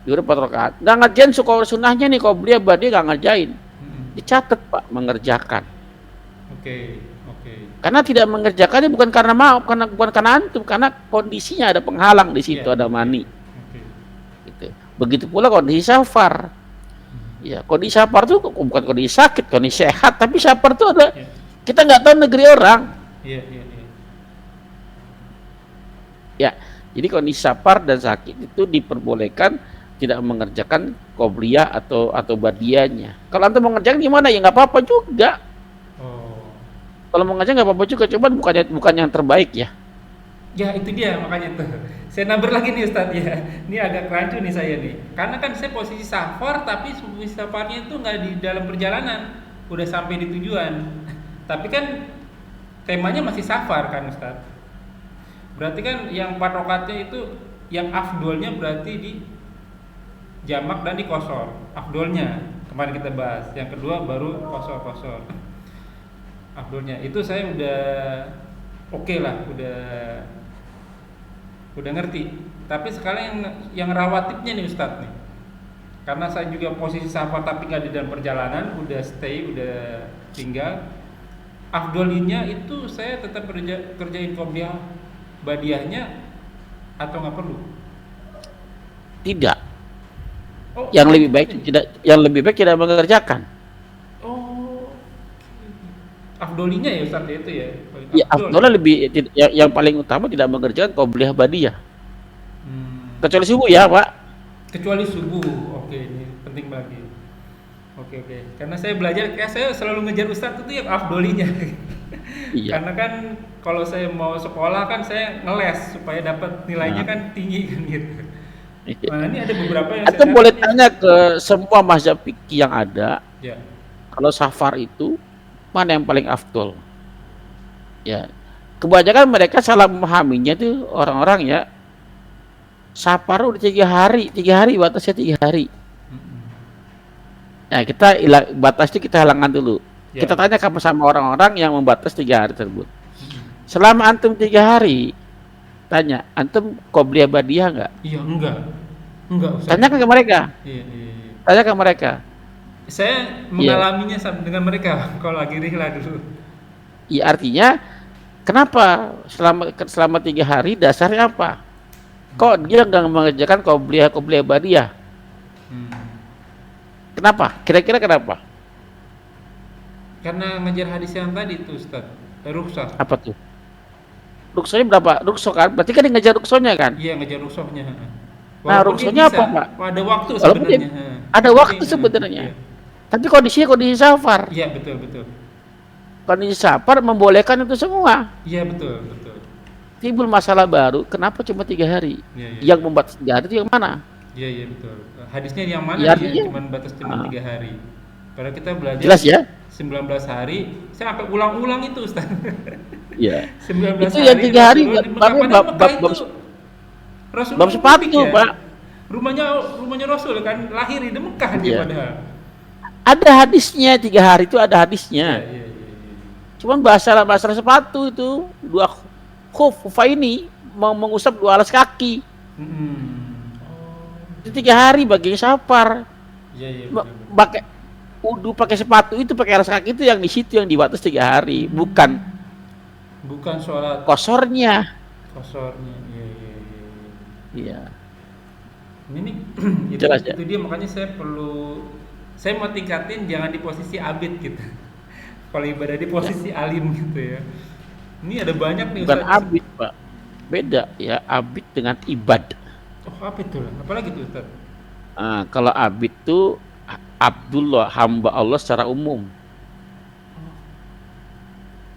Zuhur 4 rakaat. Nggak ngerjain sunahnya nih, qobliyah ba'diyah nggak ngerjain. Dicatat, Pak, mengerjakan. Oke, oke. Karena tidak mengerjakannya bukan karena mau, bukan karena antum, karena kondisinya ada penghalang di situ, Iya, ada oke. mani. Oke. Gitu. Begitu pula kondisi safar. Ya, kondisi safar itu bukan kondisi sakit, kondisi sehat, tapi safar itu ada Iya. kita nggak tahu negeri orang. Iya, iya, iya. Ya, jadi kondisi safar dan sakit itu diperbolehkan tidak mengerjakan qobliyah atau badiahnya. Kalau antum mengerjakan gimana ya nggak apa-apa juga. Oh. Kalau mengerjakan nggak apa-apa juga, cuman bukan yang terbaik ya. Ya itu dia makanya tuh. Saya nabur lagi nih Ustadz ya. Ini agak rancu nih saya nih. Karena kan saya posisi safar tapi posisi safarnya itu nggak di dalam perjalanan, udah sampai di tujuan. Tapi kan temanya masih safar kan Ustadz. Berarti kan yang 4 rakaatnya itu yang afdolnya berarti di jamak dan di kosor. Afdolnya kemarin kita bahas. Yang kedua baru kosor. Afdolnya itu saya udah oke lah, udah ngerti. Tapi sekarang yang rawatibnya nih Ustadz nih. Karena saya juga posisi safar tapi nggak di dalam perjalanan, udah stay, udah tinggal. Afdolinya itu saya tetap kerjain qobliyah badiahnya atau nggak perlu? Tidak. Oh, Yang lebih baik tidak mengerjakan. Oh, afdolinya ya Ustadz ya itu ya. Ya, Afdol. afdolnya yang paling utama tidak mengerjakan qobliyah badiah. Hmm. Kecuali subuh ya, Pak. Kecuali subuh. Oke, ini penting lagi. Oke. Karena saya belajar, kayak saya selalu ngejar Ustadz itu yang afdolinya. Iya. Karena kan kalau saya mau sekolah kan saya ngeles supaya dapat nilainya Nah. kan tinggi kan gitu. Iya. Nah, ini ada beberapa yang Atau saya boleh dapat nih. tanya ke semua mazhab fikih yang ada, Ya. kalau safar itu mana yang paling afdol? Ya. Kebanyakan mereka salah memahaminya tuh orang-orang ya. Safar udah 3 hari batasnya 3 hari. Mm-mm. Nah, batas itu kita halangkan dulu. Ya. Kita tanya sama orang-orang yang membatas 3 hari tersebut. Mm-mm. Selama antum 3 hari, tanya, antum qobliyah badiah nggak? Iya, enggak Ustadz. Tanyakan ke mereka. Iya. Tanya ke mereka. Saya Iya. mengalaminya sama dengan mereka kalau lagi rihla dulu. Ya, artinya kenapa selama 3 hari dasarnya apa? Kok dia nggak mengerjakan qobliyah badiah? Hmm. Kenapa? Kira-kira kenapa? Karena ngejar hadis yang tadi tuh Ustaz, rukhsah. Apa tuh? Ruksonya berapa? Rukso kan? Berarti kan dia ngejar ruksonya kan? Iya, ngejar rukhsahnya. Nah, Walaupun dia ruksonya bisa, apa, Pak? ada waktu Walaupun dia- sebenarnya. ada waktu Tapi, sebenarnya. Iya, Tapi kondisi safar. iya betul. Kondisi safar membolehkan itu semua. Iya betul. Timbul masalah baru, kenapa cuma 3 hari? Iya. Yang membatasi 3 hari itu yang mana? Iya betul. Hadisnya yang mana Ya, nih artinya- yang cuma batas 3 hari? Karena kita belajar Jelas ya? 19 hari, saya sampai ulang-ulang itu Ustaz. Iya. 19 Itu yang 3 hari Rasulullah di Mekah. baru Padahal Mekah bab itu Rasulullah bab sepatu, mudik ya. Pak. Rumahnya Rasul kan lahir di Mekah dia Iya. padahal. Ada hadisnya, 3 hari itu ada hadisnya. Iya. Cuman masalah sepatu itu, 2 khuf ini mau mengusap 2 alas kaki. Oh. Itu 3 hari bagi safar. Iya. Pakai wudu pakai sepatu itu, pakai alas kaki itu yang di situ yang dibatas 3 hari, bukan Sholat kosornya. kosornya. Iya. Iya. Ini nih itu, Jelas ya? itu dia makanya saya mau tingkatin jangan di posisi abid gitu. Kalau ibadah di posisi alim gitu ya. Ini ada banyak nih Bukan Ustaz. abid, Pak. Beda ya, abid dengan ibad. Oh, apa itu? Apalagi tuh Ustaz? Kalau abid itu Abdullah, hamba Allah secara umum.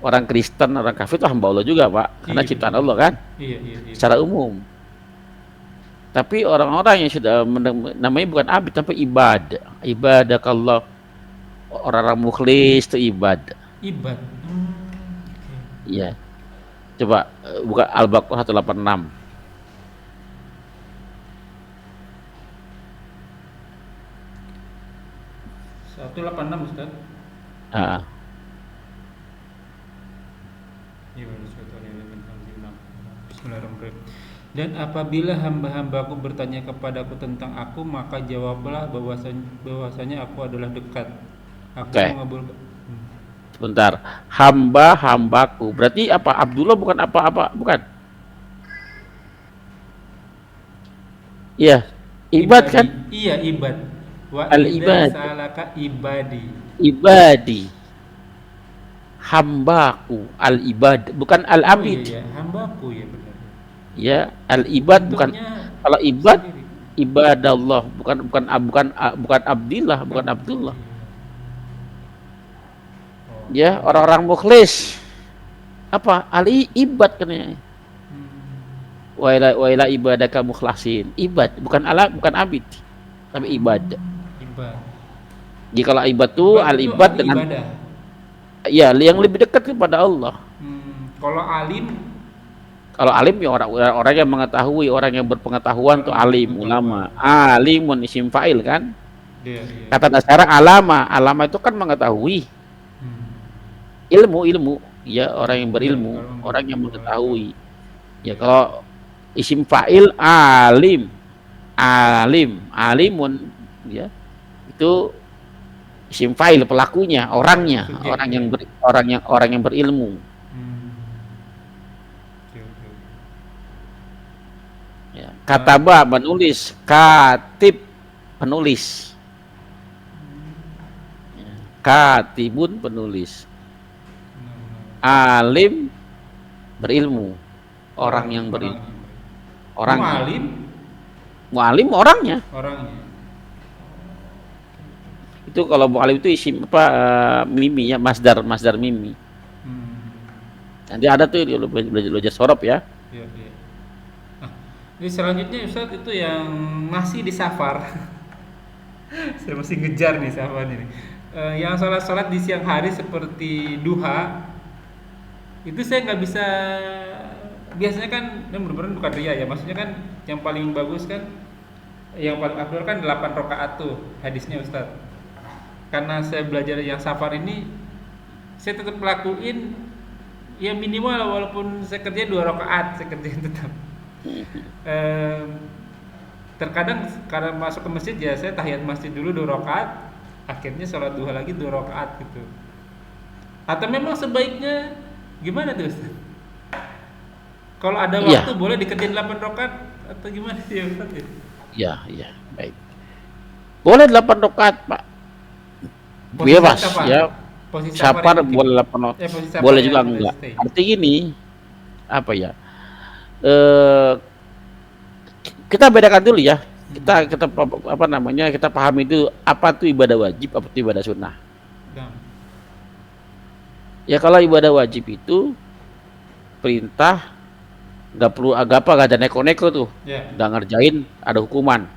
Orang Kristen, orang kafir itu hamba Allah juga, Pak. Karena Iya, ciptaan betul. Allah kan, Iya. secara umum. Tapi orang-orang yang sudah namanya bukan abid, tapi ibad. Ibadakallah. Orang-orang mukhlis itu ibad. Ibad. Iya. Coba buka Al-Baqarah 186. 186 Ustaz. Ah, Bismillahirrahmanirrahim. Dan apabila hamba-hambaku bertanya kepadaku tentang aku, maka jawablah bahwasanya aku adalah dekat. Aku Oke. mengabulkan. Sebentar. Hambaku. Berarti apa? Abdullah bukan apa-apa, bukan? Iya. Ibad Ibadi. kan? Iya, ibad. Wa idza Al-ibad. salaka ibadi. Ibadi. Hambaku. Al-ibad. Bukan Oh iya al-abid. ya, hambaku ya benar. Ya, al-ibad bukan. Bentuknya Kalau ibad, sendiri. ibadallah. Bukan abdillah, bukan Abdullah. Oh. Ya, orang-orang mukhlis. Apa? Al-ibad kan ya. Hmm. Wa ila ibadaka mukhlasin. Ibad, bukan abid, tapi ibad. Ibad. Jika kalau ibad tuh Ibad itu al-ibad ahli dengan ibadah. ya yang lebih dekat kepada Allah. Kalau alim, Kalau alim ya orang yang mengetahui, orang yang berpengetahuan tuh alim, ulama. Alimun isim fa'il kan? dia. Kata dasar alama itu kan mengetahui. Ilmu, ya orang yang berilmu, orang yang mengetahui. Ya kalau isim fa'il alimun ya. Itu isim fa'il pelakunya, orangnya, Subjek. orang yang berilmu. Oke, oke. Ya. Kataba menulis, katib penulis. Ya. Katibun penulis. Alim berilmu, orang yang berilmu. Orangnya. Mu'alim orangnya. Itu kalau mu'alim itu isim apa mimi ya, masdar mimi. Nanti ada tuh belajar sorob ya. Iya. Nah, ini selanjutnya Ustaz itu yang masih di safar. Saya masih ngejar nih safar ini. Yang sholat di siang hari seperti duha itu saya nggak bisa. Biasanya kan ini benar-benar bukan ria ya, maksudnya kan yang paling bagus kan, yang paling afdal kan 8 rakaat tuh hadisnya Ustaz. Karena saya belajar yang safar ini, saya tetap lakuin ya minimal walaupun saya kerja 2 rakaat, saya kerjain tetap. Terkadang karena masuk ke masjid ya saya tahiyat masjid dulu 2 rakaat, akhirnya sholat duha lagi 2 rakaat gitu. Atau memang sebaiknya gimana tuh Ustaz? Kalau ada waktu boleh dikerjain 8 rakaat atau gimana sih ya Ustaz ya? Ya, baik. Boleh 8 rakaat, Pak. Bebas ya. Safar boleh 8 rakaat. Boleh juga enggak. Arti gini, apa ya? Kita bedakan dulu ya. Kita apa namanya? Kita pahami itu apa tuh ibadah wajib, apa tuh ibadah sunnah. Ya kalau ibadah wajib itu perintah, nggak perlu agapa, nggak ada neko-neko tuh, nggak ngerjain ada hukuman.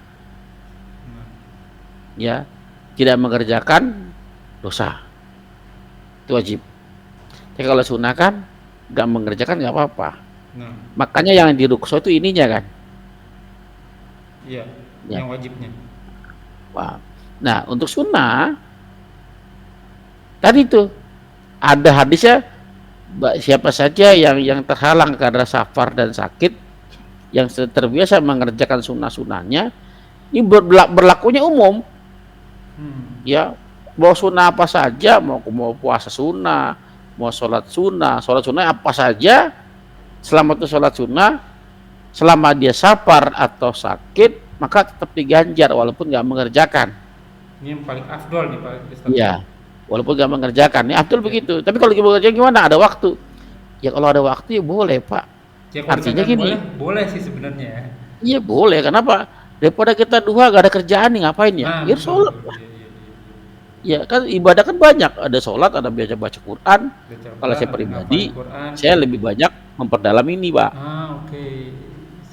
Ya, tidak mengerjakan dosa, itu wajib. Tapi kalau sunnah kan nggak mengerjakan nggak apa-apa. Makanya yang di rukso itu ininya kan. Iya, yang wajibnya. Wah. Nah untuk sunnah tadi tuh ada hadisnya. Siapa saja yang terhalang karena safar dan sakit, yang terbiasa mengerjakan sunnah-sunnahnya, ini berlakunya umum. Ya, mau sunnah apa saja, mau puasa sunnah, mau sholat sunnah apa saja, selama itu sholat sunnah, selama dia safar atau sakit, maka tetap diganjar walaupun nggak mengerjakan. Ini yang paling afdol nih Pak Ustaz. Iya. Walaupun gak mengerjakan, ya Abdul begitu. Tapi kalau mengerjakan gimana? Ada waktu. Ya kalau ada waktu ya boleh Pak. Ya, artinya gini. Boleh sih sebenarnya. Iya boleh. Kenapa? Daripada kita duha gak ada kerjaan nih ngapain ya? Ya sholat. Ya kan ibadah kan banyak. Ada sholat, ada biasa baca Quran. Kalau saya pribadi, saya lebih banyak memperdalam ini Pak. Oke.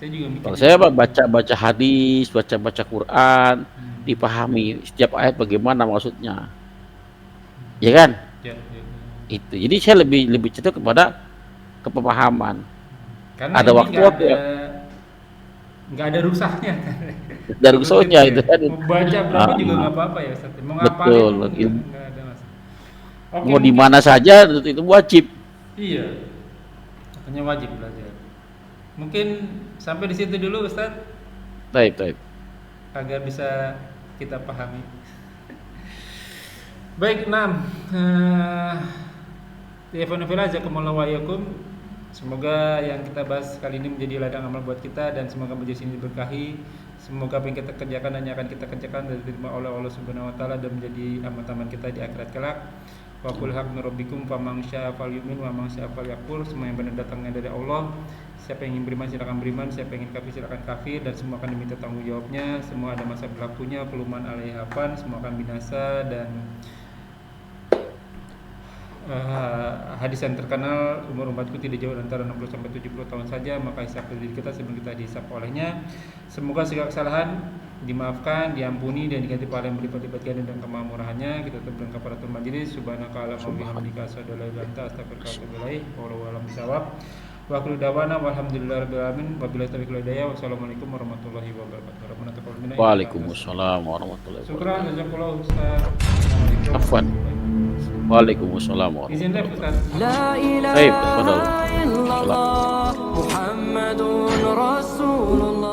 Saya juga mikir. Kalau saya baca hadis, baca Quran, dipahami setiap ayat bagaimana maksudnya. Ya kan? Ya. Itu. Jadi saya lebih cenderung kepada kepemahaman. Karena ada waktu nggak ada rusaknya kan. Dari rusaknya itu kan. Mau baca berapa juga nggak apa-apa ya Ustaz. Mau Betul. Nggak ada masalah. Mau di mana saja itu wajib. Iya. Katanya wajib belajar. Mungkin sampai di situ dulu Ustaz. Baik. Agar bisa kita pahami. Baik, Ikhwan fillah, jazakumullahu wa iyyakum. Semoga yang kita bahas kali ini menjadi ladang amal buat kita dan semoga majelis ini diberkahi. Semoga apa yang kita kerjakan dan yang akan kita kerjakan dan diterima oleh Allah Subhanahu wa taala dan menjadi amal-amal kita di akhirat kelak. Wa qul haq min rabbikum faman syaa'a falyu'min wa man syaa'a falyakfur. Semua yang benar datangnya dari Allah. Siapa yang ingin beriman silakan beriman, siapa yang ingin kafir silakan kafir, dan semua akan diminta tanggung jawabnya. Semua ada masa berlakunya, peluman alaihapan, semua akan binasa. Dan hadis yang terkenal, umur umatku tidak jauh antara 60 sampai 70 tahun saja, maka hisab diri kita sebelum kita dihisab olehnya. Semoga segala kesalahan dimaafkan, diampuni dan diganti pahala yang berlipat-lipat ganda dan kemamurahannya. Kita tetap berangkat pada majelis. Subhanaka Allahumma wa bihamdika asyhadu an la ilaha illa anta astaghfiruka wa atubu ilaik. Wallahu a'lam bishawab. Wa akhiru da'wana walhamdulillahirabbil alamin. Wabillahi taufiq wal hidayah. Wassalamualaikum warahmatullahi wabarakatuh. Rabbana taqabbal minna. Waalaikumsalam warahmatullahi wabarakatuh. Syukran jazakallahu Ustaz. Afwan. Waalaikumsalam warahmatullahi Izin live Ustaz. لا إله Baik, tafadhal. إلا الله محمد رسول الله